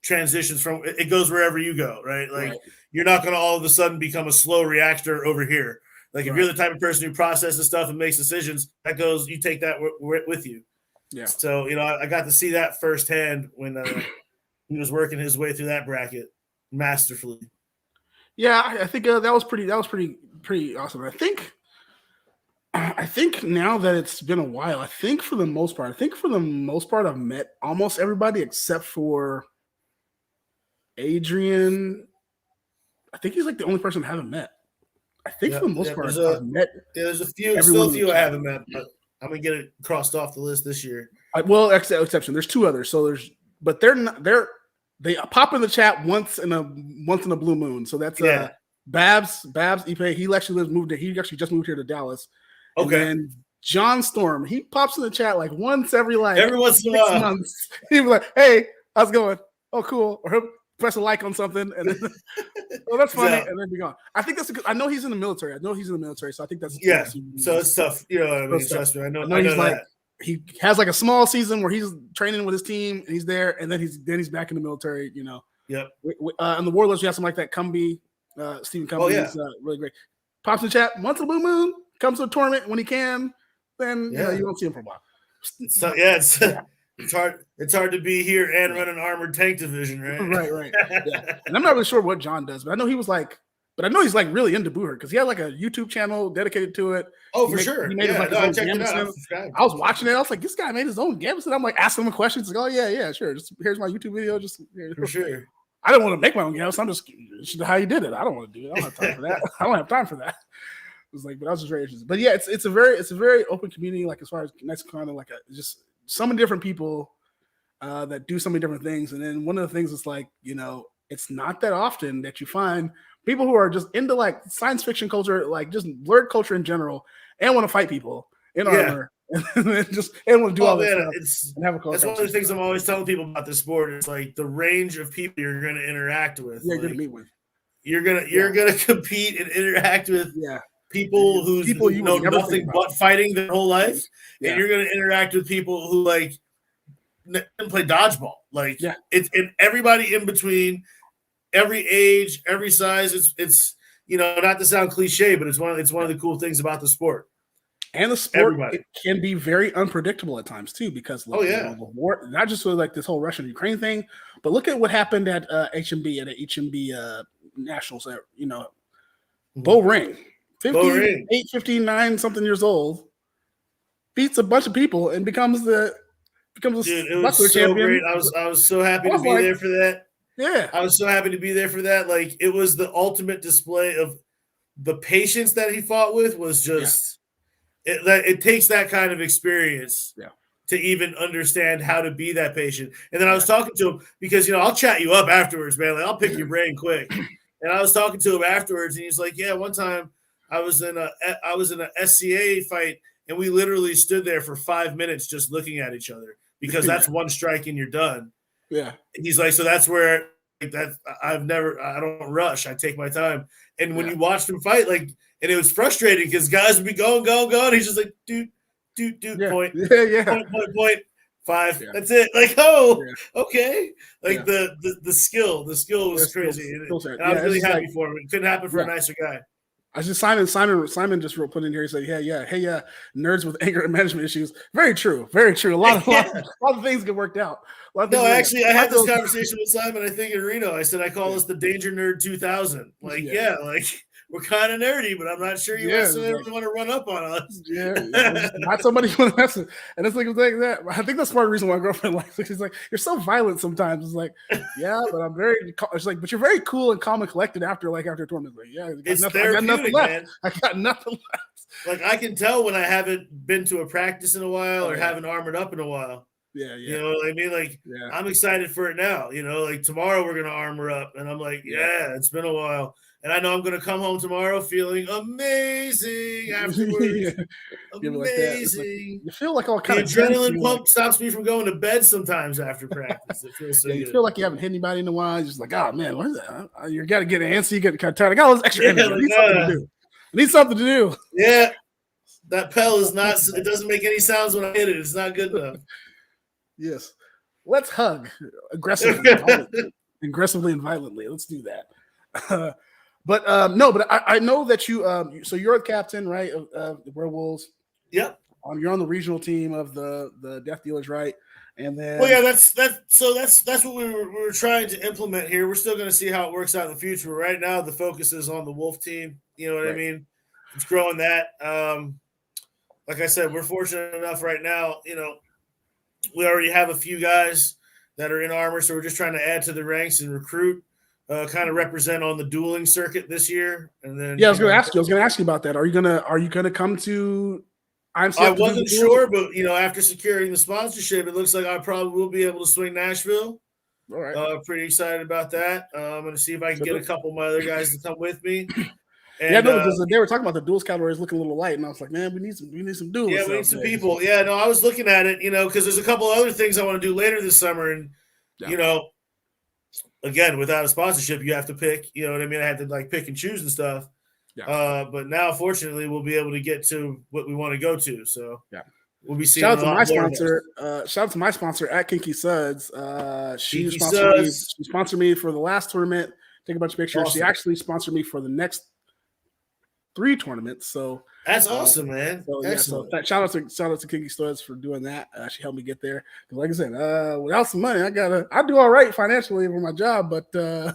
transitions from it goes wherever you go, right? Like you're not going to all of a sudden become a slow reactor over here. Like if you're the type of person who processes stuff and makes decisions, that goes, you take that with you. Yeah. So, I got to see that firsthand when he was working his way through that bracket masterfully. Yeah, I think that was pretty awesome. I think now that it's been a while, I think for the most part, I've met almost everybody except for Adrian. I think he's like the only person I haven't met. I think for the most part, I've met. There's still a few I haven't met, but I'm gonna get it crossed off the list this year. Exception. There's two others. So they pop in the chat once in a blue moon. So that's Babs Ipe. He actually just moved here to Dallas. Okay. And John Storm, he pops in the chat like once every once in a while. Months. He'll be like, "Hey, how's it going? Oh, cool." Or he'll press a like on something, and then, oh, that's funny, and then be gone. I think that's I know he's in the military. So I think that's So it's tough. You know what I mean? Trust me, I know he's that. Like, he has like a small season where he's training with his team, and he's there, and then he's back in the military. Yep. On the Warlords, we have something like that. Cumby, Stephen Cumby, is really great. Pops in the chat once in a blue moon. Comes to a tournament when he can. Then you won't see him for a while. So it's hard to be here and run an armored tank division, right? Right. Yeah. And I'm not really sure what John does, but I know he's like really into Booher because he had like a YouTube channel dedicated to it. Oh, for sure. He made his own Gambit. I was watching it. I was like, this guy made his own Gambit. I'm like asking him questions. Like, oh yeah, sure. Just here's my YouTube video. For sure. I don't want to make my own Gambit. I'm just how you did it. I don't want to do it. I don't have time for that. I don't have time for that. It was like, but I was just very interested. But yeah, it's a very open community. Like as far as next kind of like just so many different people that do so many different things. And then one of the things is like, it's not that often that you find people who are just into like science fiction culture, like just nerd culture in general, and want to fight people in armor. And want to do all this stuff and have a That's one of the things I'm always telling people about this sport. It's like the range of people you're going to interact with. Yeah, you're going to meet with. You're gonna compete and interact with people who know nothing but fighting their whole life, and you're gonna interact with people who like play dodgeball. Like it's and everybody in between, every age, every size. It's not to sound cliche, but it's one of the cool things about the sport. And the sport it can be very unpredictable at times too, because the war, not just with like this whole Russia-Ukraine thing, but look at what happened at HMB Nationals. Bo Ring, 59 something years old, beats a bunch of people and becomes the buckler champion. Great. I was so happy to be there for that. Yeah, I was so happy to be there for that. Like it was the ultimate display of the patience that he fought with. Was just it takes that kind of experience to even understand how to be that patient. And then I was talking to him because I'll chat you up afterwards, man. Like I'll pick your brain quick. And I was talking to him afterwards, and he's like, "Yeah, one time I was in a SCA fight, and we literally stood there for 5 minutes just looking at each other because that's one strike and you're done." Yeah. And he's like, "So that's where I don't rush. I take my time." And when you watch them fight, like, and it was frustrating because guys would be going. He's just like, point. Point. 5. Yeah. That's it. Like, okay. Like the skill was crazy. And I was really happy for him. It couldn't happen for a nicer guy. I just Simon just put in here. He said, hey, nerds with anger management issues. Very true. A lot of things get worked out. I had this conversation with Simon, I think in Reno. I said I call us the Danger Nerd 2000. Like, we're kind of nerdy, but I'm not sure you necessarily want to run up on us. Not somebody who wants to. And it's like that. I think that's part of the reason why my girlfriend likes it. She's like, "You're so violent sometimes." It's like, but I'm very. It's like, but you're very cool and calm and collected after a tournament. Like, I got nothing left. Man. I got nothing left. Like I can tell when I haven't been to a practice in a while or haven't armored up in a while. Yeah. You know what I mean? Like, Yeah. I'm excited for it now. You know, like tomorrow we're gonna armor up, and I'm like, yeah, it's been a while, and I know I'm gonna come home tomorrow feeling amazing Yeah. afterwards. Give it like that. It's like Amazing. you feel like all The kind of tense. adrenaline And like, pump stops me from going to bed sometimes after practice. It feels so yeah, you good. feel like you haven't hit anybody in a while. You're just like, oh man, what is that? You got to get antsy. You get kind of tired. I got all this extra energy. I Like, need something to do. I need something to do. yeah, that pedal is not. It doesn't make any sounds when I hit it. It's not good enough. Yes. Let's hug aggressively, aggressively and violently. Let's do that. But no, but I know that you. So you're the captain, right? Of the Werewolves. Yep. You're on the regional team of the Death Dealers, right? And then, well, yeah, that's what we were trying to implement here. We're still going to see how it works out in the future. But right now, the focus is on the Wolf team. You know what I mean? It's growing that. Like I said, we're fortunate enough right now. You know, we already have a few guys that are in armor, so we're just trying to add to the ranks and recruit, kind of represent on the dueling circuit this year. And then, yeah, I was going to ask you about that. Are you gonna come to? I wasn't sure, but you know, after securing the sponsorship, it looks like I probably will be able to swing Nashville. All right. Pretty excited about that. I'm going to see if I can get a couple of my other guys to come with me. And, yeah, no, because they were talking about the duels categories looking a little light, and I was like, man, we need some duels. Yeah, we need some people. Yeah, no, I was looking at it, you know, because there's a couple of other things I want to do later this summer, and you know, again, without a sponsorship, you have to pick. You know what I mean? I had to like pick and choose and stuff. Yeah. But now, fortunately, we'll be able to get to what we want to go to. So yeah, we'll be seeing. Shout out to my sponsor. Shout out to my sponsor at Kinky Suds. She sponsored me for the last tournament. Take a bunch of pictures. Awesome. She actually sponsored me for the next 3 tournaments. So that's awesome, man. So, yeah, so shout out to Kinky Studs for doing that. She helped me get there. Like I said, without some money, I do all right financially for my job, but oh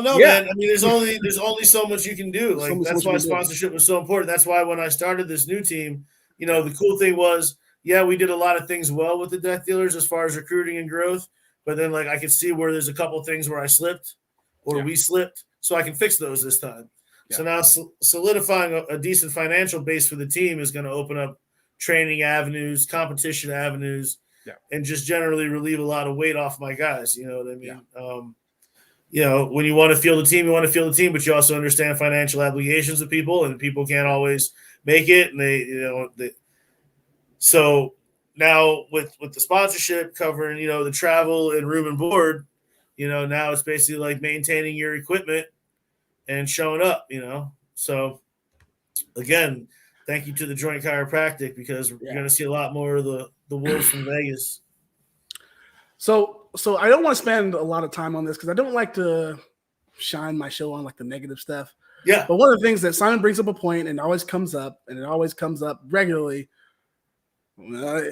no, man. I mean, there's only so much you can do. Like that's why sponsorship was so important. That's why when I started this new team, you know, the cool thing was, yeah, we did a lot of things well with the Death Dealers as far as recruiting and growth. But then like I could see where there's a couple things where I slipped or we slipped, so I can fix those this time. Yeah. So now solidifying a decent financial base for the team is going to open up training avenues, competition avenues, and just generally relieve a lot of weight off my guys. You know what I mean? Yeah. You know, when you want to field a team, you want to field a team, but you also understand financial obligations of people, and people can't always make it. And so now with the sponsorship covering, you know, the travel and room and board, you know, now it's basically like maintaining your equipment and showing up, you know. So again, thank you to the Joint Chiropractic, because you're going to see a lot more of the Wolves from Vegas. So I don't want to spend a lot of time on this because I don't like to shine my show on like the negative stuff. Yeah. But one of the things that Simon brings up a point, and it always comes up regularly.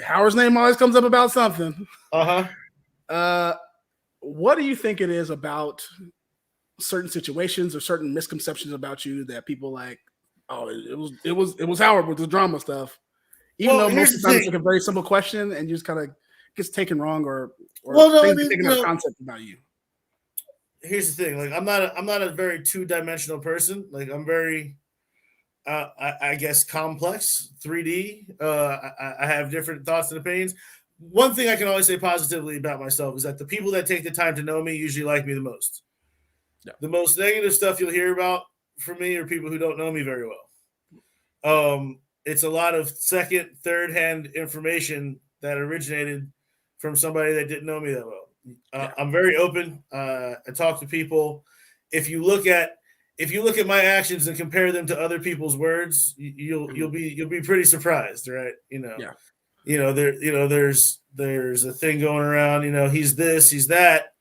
Howard's name always comes up about something. What do you think it is about certain situations or certain misconceptions about you that people like, oh, it was Howard with the drama stuff, even though most of the time it's like a very simple question and you just kind of gets taken wrong or taken out of concept about you. Here's the thing, like I'm not a very two-dimensional person. Like I'm very I guess complex 3D. I have different thoughts and opinions. One thing I can always say positively about myself is that the people that take the time to know me usually like me the most. Yeah. The most negative stuff you'll hear about from me are people who don't know me very well. It's a lot of second, third-hand information that originated from somebody that didn't know me that well. I'm very open. I talk to people. If you look at my actions and compare them to other people's words, you'll be pretty surprised, right? You know. Yeah. There's a thing going around, you know, he's this, he's that.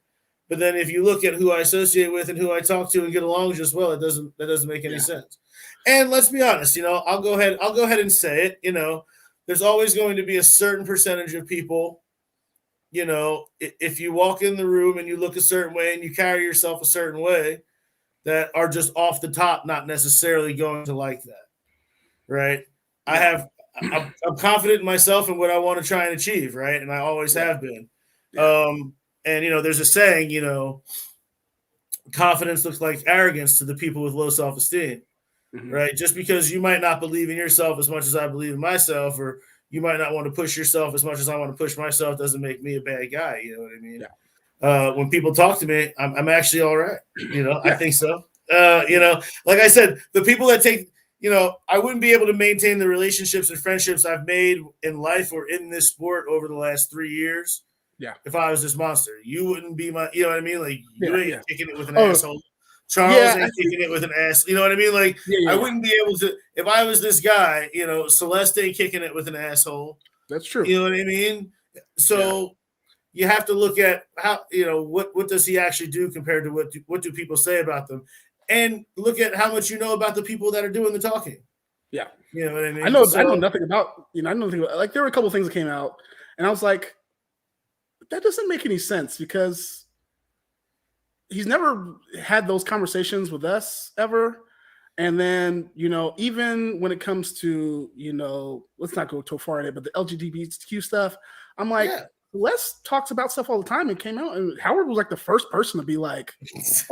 But then if you look at who I associate with and who I talk to and get along just well, that doesn't make any sense. And let's be honest, you know, I'll go ahead and say it, you know, there's always going to be a certain percentage of people, you know, if you walk in the room and you look a certain way and you carry yourself a certain way, that are just off the top not necessarily going to like that. Right? Yeah. I'm confident in myself and what I want to try and achieve, right? And I always have been. Yeah. And, you know, there's a saying, you know, confidence looks like arrogance to the people with low self-esteem, right? Just because you might not believe in yourself as much as I believe in myself, or you might not want to push yourself as much as I want to push myself. Doesn't make me a bad guy. You know what I mean? Yeah. When people talk to me, I'm actually all right. You know, Yeah. I think so. You know, like I said, the people that take, you know, I wouldn't be able to maintain the relationships and friendships I've made in life or in this sport over the last 3 years. Yeah. If I was this monster, you wouldn't be my, you know what I mean? Like, you ain't kicking it with an asshole. Charles ain't kicking it with an ass. You know what I mean? Like, I wouldn't be able to, if I was this guy, you know, Celeste ain't kicking it with an asshole. That's true. You know what I mean? So you have to look at how, you know, what does he actually do compared to what do people say about them? And look at how much you know about the people that are doing the talking. Yeah. You know what I mean? I know nothing about, you know, I know nothing about, like, there were a couple things that came out and I was like, that doesn't make any sense because he's never had those conversations with us ever. And then, you know, even when it comes to, you know, let's not go too far in it, but the LGBTQ stuff, I'm like, Les talks about stuff all the time and came out, and Howard was like the first person to be like,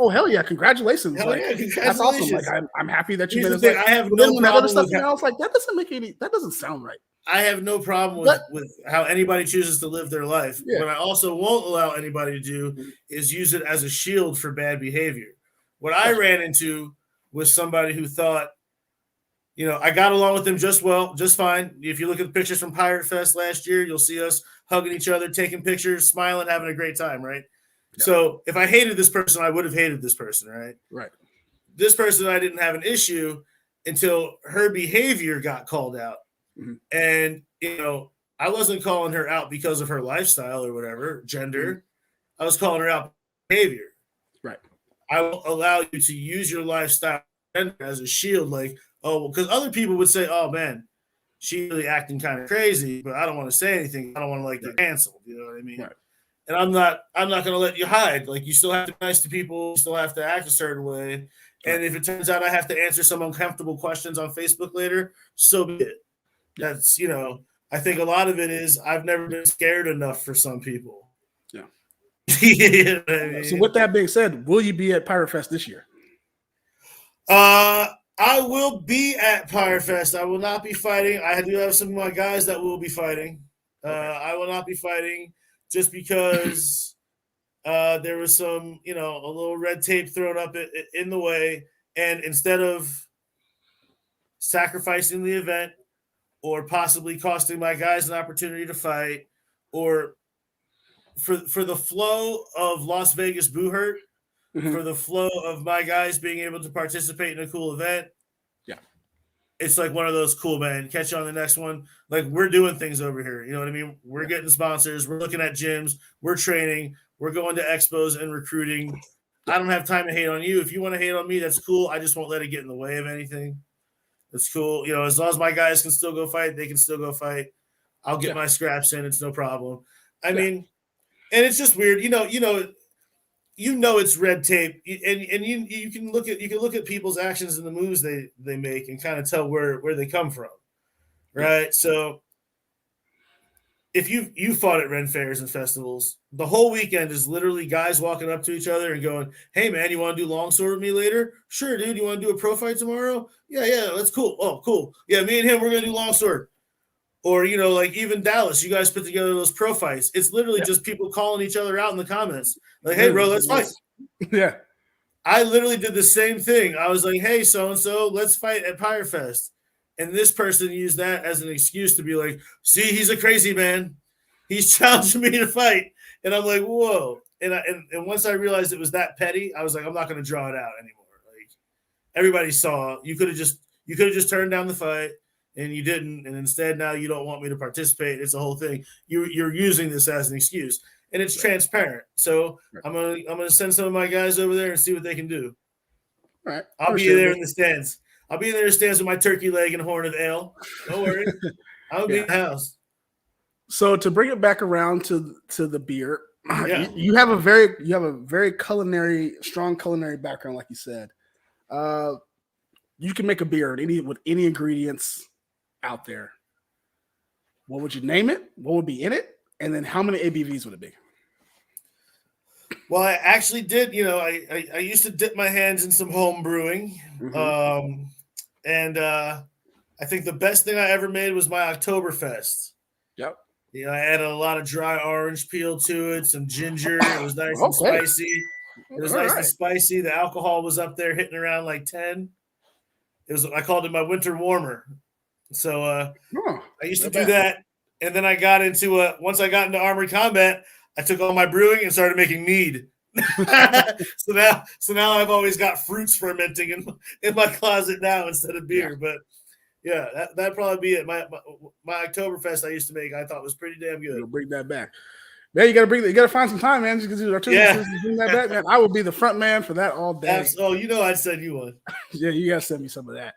"Oh hell yeah, congratulations! Hell like yeah, congratulations. That's awesome! Like I'm happy that you Here's made it." I have no problem with stuff. I was like, that doesn't make any. That doesn't sound right. I have no problem with how anybody chooses to live their life. Yeah. What I also won't allow anybody to do is use it as a shield for bad behavior. What I ran into was somebody who thought, you know, I got along with them just fine. If you look at the pictures from Pirate Fest last year, you'll see us hugging each other, taking pictures, smiling, having a great time, right? Yeah. So if I hated this person, I would have hated this person, right? Right. This person, I didn't have an issue until her behavior got called out. Mm-hmm. And, you know, I wasn't calling her out because of her lifestyle or whatever, gender. Mm-hmm. I was calling her out behavior. Right. I will allow you to use your lifestyle as a shield, like, oh, because other people would say, oh, man, she's really acting kind of crazy, but I don't want to say anything. I don't want to, like, get canceled. You know what I mean? Right. And I'm not going to let you hide. Like, you still have to be nice to people. You still have to act a certain way. Right. And if it turns out I have to answer some uncomfortable questions on Facebook later, so be it. That's, you know, I think a lot of it is I've never been scared enough for some people. Yeah. You know what I mean? So with that being said, will you be at Pirate Fest this year? I will be at Pirate Fest. I will not be fighting. I do have some of my guys that will be fighting. Okay. I will not be fighting just because there was some, you know, a little red tape thrown up in the way. And instead of sacrificing the event or possibly costing my guys an opportunity to fight, or for the flow of Las Vegas Boo Hurt, for the flow of my guys being able to participate in a cool event. Yeah. It's like one of those, cool, man, catch you on the next one. Like, we're doing things over here. You know what I mean? We're getting sponsors. We're looking at gyms. We're training. We're going to expos and recruiting. I don't have time to hate on you. If you want to hate on me, that's cool. I just won't let it get in the way of anything. That's cool. You know, as long as my guys can still go fight, they can still go fight. I'll get my scraps in. It's no problem. I mean, and it's just weird. You know it's red tape, and you can look at people's actions and the moves they make and kind of tell where they come from, right? Yeah. So if you fought at Ren fairs and festivals, the whole weekend is literally guys walking up to each other and going, "Hey man, you want to do longsword with me later? Sure, dude. You want to do a pro fight tomorrow? Yeah, that's cool. Oh, cool. Yeah, me and him, we're gonna do longsword." Or, you know, like even Dallas, you guys put together those pro fights. It's literally just people calling each other out in the comments. Like, hey, bro, let's fight. Yeah. I literally did the same thing. I was like, hey, so-and-so, let's fight at Pirate Fest. And this person used that as an excuse to be like, see, he's a crazy man. He's challenging me to fight. And I'm like, whoa. And once I realized it was that petty, I was like, I'm not going to draw it out anymore. Like, everybody saw. You could have just turned down the fight. And you didn't, and instead now you don't want me to participate. It's a whole thing. You're using this as an excuse, and it's transparent. So I'm gonna send some of my guys over there and see what they can do. All right, I'll be there in the stands. I'll be in there in the stands with my turkey leg and horn of ale. Don't worry, I'll be in the house. So to bring it back around to the beer, you have a very strong culinary background, like you said. You can make a beer with any ingredients out there. What would you name it? What would be in it? And then how many ABVs would it be? Well, I actually did, you know, I used to dip my hands in some home brewing. And I think the best thing I ever made was my Oktoberfest. Yep. You know, I added a lot of dry orange peel to it, some ginger. It was nice and Okay. spicy. It was All nice right. and spicy. The alcohol was up there hitting around like 10. I called it my winter warmer. So I used to do that. And then I got into once I got into armored combat, I took all my brewing and started making mead. so now I've always got fruits fermenting in my closet now instead of beer. Yeah. But yeah, that'd probably be it. My Oktoberfest I used to make, I thought was pretty damn good. You'll bring that back. Man, you gotta find some time, man. Just because bring that back, man. I will be the front man for that all day. I'd send you one. Yeah, you gotta send me some of that.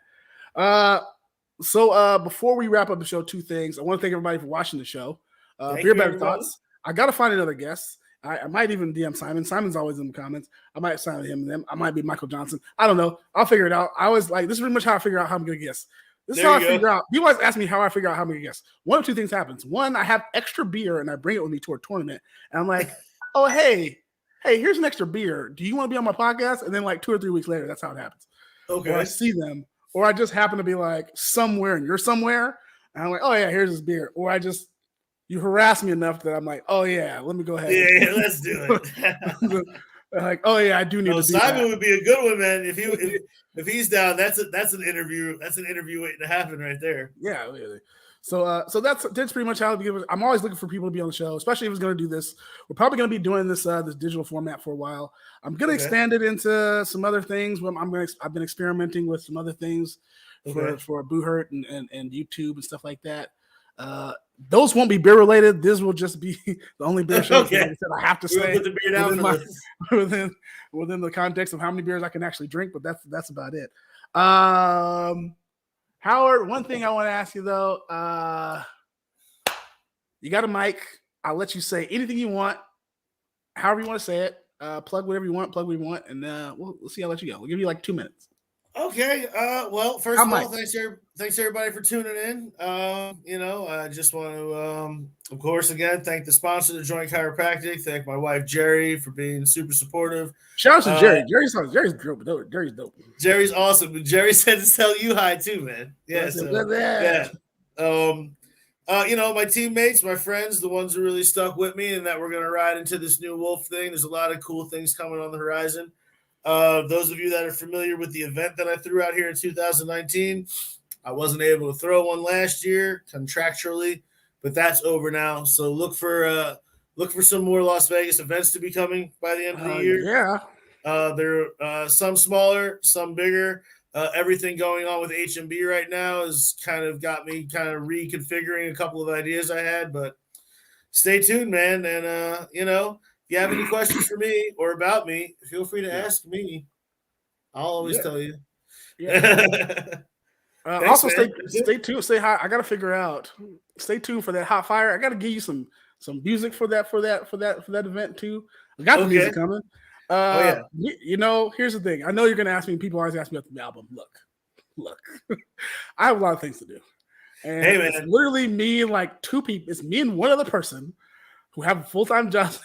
So before we wrap up the show, two things. I want to thank everybody for watching the show. Beer Better Thoughts. I gotta find another guest. I might even DM Simon. Simon's always in the comments. I might sign him and them. I might be Michael Johnson. I don't know. I'll figure it out. I always this is pretty much how I figure out how I'm gonna guess. This is how I figure out. You always ask me how I figure out how I'm gonna guess. One of two things happens. One, I have extra beer and I bring it with me to a tournament, and I'm like, oh hey, here's an extra beer. Do you want to be on my podcast? And then like 2 or 3 weeks later, that's how it happens. Okay. Or I see them, or I just happen to be like somewhere and you're somewhere, and I'm like, oh yeah, here's this beer. Or you harass me enough that I'm like, oh yeah, let me go ahead. Yeah, let's do it. Like, oh yeah, I do need to. Simon would be a good one, man. If he's down, that's an interview. That's an interview waiting to happen right there. Yeah, really. So that's pretty much how I'm always looking for people to be on the show, especially if it's going to do this. We're probably going to be doing this digital format for a while. I'm going to expand it into some other things. I've been experimenting with some other things for Boo Hurt and YouTube and stuff like that. Those won't be beer related. This will just be the only beer show. Like I said, I have to stay put the beer down within the context of how many beers I can actually drink, but that's about it. Howard, one thing I want to ask you though, you got a mic. I'll let you say anything you want, however you want to say it. Plug whatever you want, and we'll see. I'll let you go. We'll give you like 2 minutes. Okay. Well, first of all, thanks everybody for tuning in. I just want to, of course, again, thank the sponsor, The Joint Chiropractic. Thank my wife Jerry for being super supportive. Shout out to Jerry. Jerry's dope. Jerry's dope. Jerry's awesome. Jerry said to tell you hi too, man. Yeah. My teammates, my friends, the ones who really stuck with me, and that we're gonna ride into this new Wolf thing. There's a lot of cool things coming on the horizon. Those of you that are familiar with the event that I threw out here in 2019, I wasn't able to throw one last year contractually, but that's over now. So look for some more Las Vegas events to be coming by the end of the year. Yeah. There are some smaller, some bigger. Everything going on with HMB right now has kind of got me kind of reconfiguring a couple of ideas I had, but stay tuned, man. And, if you have any questions for me or about me, feel free to ask me. I'll always tell you. Yeah. Thanks, also, stay tuned. Say hi. I got to figure out. Stay tuned for that hot fire. I got to give you some music for that event too. I got the music coming. Here's the thing. I know you're going to ask me. People always ask me about the album. Look. I have a lot of things to do. And hey, man. It's literally me and like two people. It's me and one other person who have full-time jobs.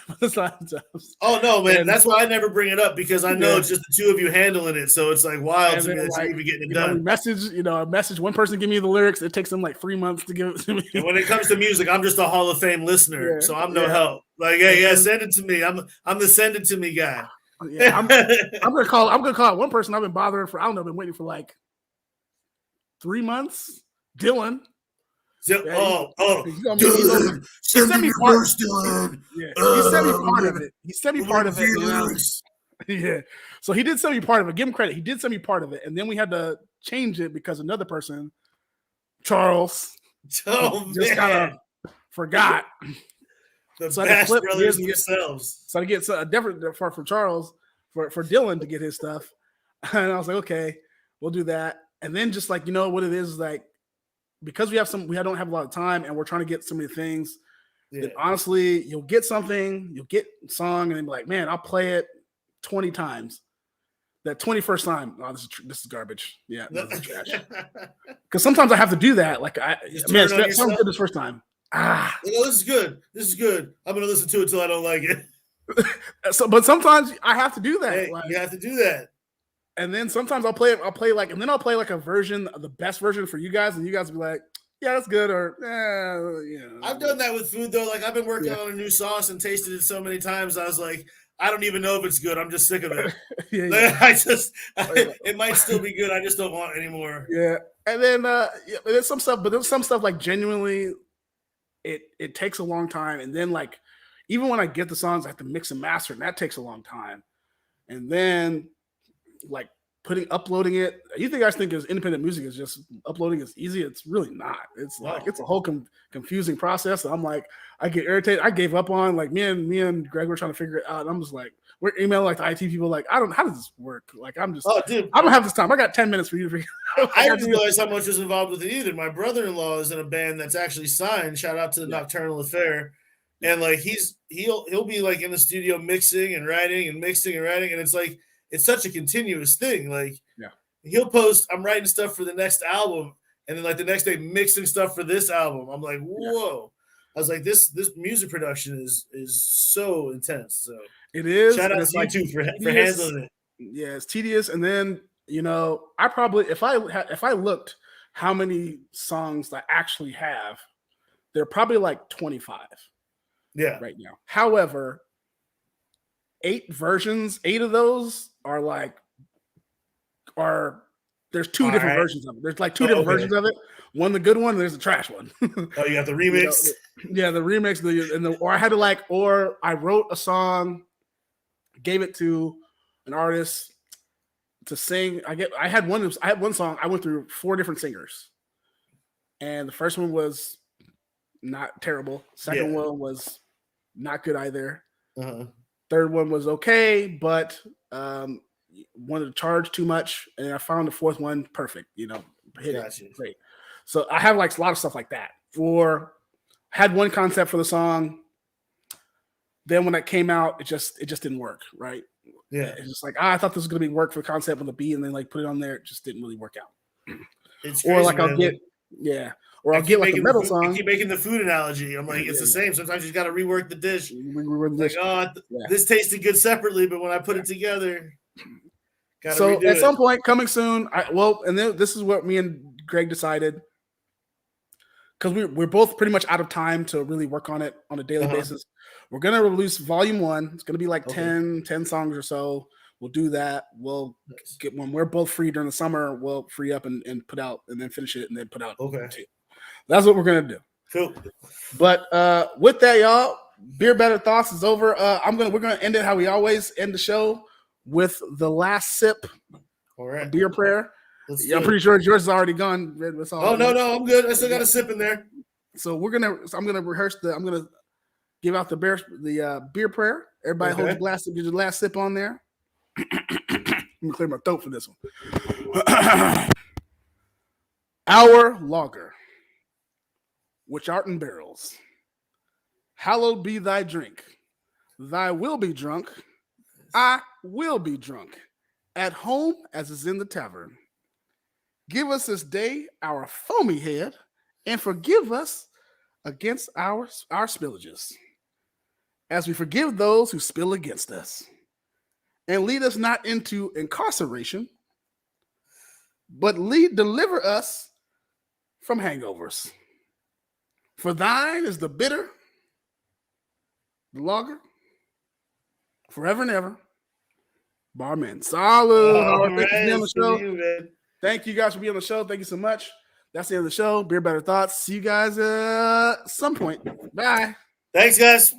Oh, no, man. And that's why I never bring it up, because I know it's just the two of you handling it. So it's like wild to me that you're even getting it done. A message. One person give me the lyrics. It takes them like 3 months to give it to me. And when it comes to music, I'm just a Hall of Fame listener. So I'm no help. Like, hey, send it to me. I'm the send it to me guy. Yeah, I'm gonna call out one person I've been bothering for. I don't know. Been waiting for like 3 months. Dylan. He sent me part. Yeah, he sent me part of it. He sent me part of it. Yeah. So he did send me part of it. Give him credit. He did send me part of it, and then we had to change it because another person, Charles, just kind of forgot. The Bash Brothers themselves. So I get a different for Charles for Dylan to get his stuff, and I was like, okay, we'll do that. And then just like what it is like, because we don't have a lot of time, and we're trying to get so many things. That honestly, you'll get something, you'll get a song, and then be like, man, I'll play it 20 times. That 21st time, oh, this is garbage. Yeah, this is trash. Because sometimes I have to do that. Like it sounds good this first time. This is good. I'm gonna listen to it until I don't like it. But sometimes I have to do that. Hey, you have to do that. And then sometimes I'll play like a version, the best version for you guys, and you guys will be like, yeah, that's good, or I've done that with food though. Like I've been working on a new sauce and tasted it so many times. I was like, I don't even know if it's good. I'm just sick of it. It might still be good. I just don't want it anymore. Yeah. And then there's some stuff, but there's some stuff like genuinely it takes a long time. And then like even when I get the songs, I have to mix and master, and that takes a long time. And then like uploading it. You guys think is independent music is just uploading is easy? It's really not. It's like it's a whole confusing process. I'm like, I get irritated. I gave up on like me and Greg were trying to figure it out. I'm just like, we're emailing like the IT people, like, how does this work? Like I'm just dude, I don't have this time. I got 10 minutes for you to figure it out. I didn't realize how much was involved with it either. My brother-in-law is in a band that's actually signed. Shout out to the Nocturnal Affair. And like he'll be like in the studio mixing and writing and mixing and writing, and it's like it's such a continuous thing. Like he'll post, I'm writing stuff for the next album, and then like the next day mixing stuff for this album. I'm like, whoa. I was like, this music production is so intense. So it is. Shout out to you two for handling it. Yeah, it's tedious. And then I probably if I looked how many songs I actually have, they're probably like 25. Yeah. Right now. However, 8 of those there's 2 different versions of it. There's like 2 different versions of it. One the good one, and there's the trash one. Oh, you got the remix? Yeah, the remix, or I had to or I wrote a song, gave it to an artist to sing. I had one song, I went through 4 different singers. And the first one was not terrible. Second one was not good either. Third one was okay, but wanted to charge too much, and I found the fourth one perfect. Hit it great. So I have like a lot of stuff like that. Had one concept for the song, then when it came out, it just didn't work. Right? Yeah, it's just like I thought this was gonna be work for the concept with a beat, and then like put it on there, it just didn't really work out. It's crazy, or like man. I'll get like a metal song. I keep making the food analogy. I'm like, it's the same. Sometimes you got to rework the dish. This tasted good separately, but when I put it together, so at some point coming soon. And then this is what me and Greg decided, because we're both pretty much out of time to really work on it on a daily basis. We're gonna release volume 1. It's gonna be like 10 songs or so. We'll do that. We'll get when we're both free during the summer. We'll free up and put out, and then finish it, and then put out. Okay. That's what we're gonna do. Cool. But with that, y'all, Beer Better Thoughts is over. We're gonna end it how we always end the show, with the last sip. All right. Beer prayer. I'm pretty sure yours is already gone. No, I'm good. I still got a sip in there. So I'm gonna rehearse I'm gonna give out the beer prayer. Everybody hold your glass, get your last sip on there. Let me clear my throat for this one. Our lager, which art in barrels, hallowed be thy drink. Thy will be drunk. I will be drunk. At home as is in the tavern. Give us this day our foamy head, and forgive us against our spillages, as we forgive those who spill against us. And lead us not into incarceration, but deliver us from hangovers. For thine is the bitter, the lager, forever and ever. Barman. Salud. Thank you for being on the show. Thank you guys for being on the show. Thank you so much. That's the end of the show. Beer Better Thoughts. See you guys at some point. Bye. Thanks, guys.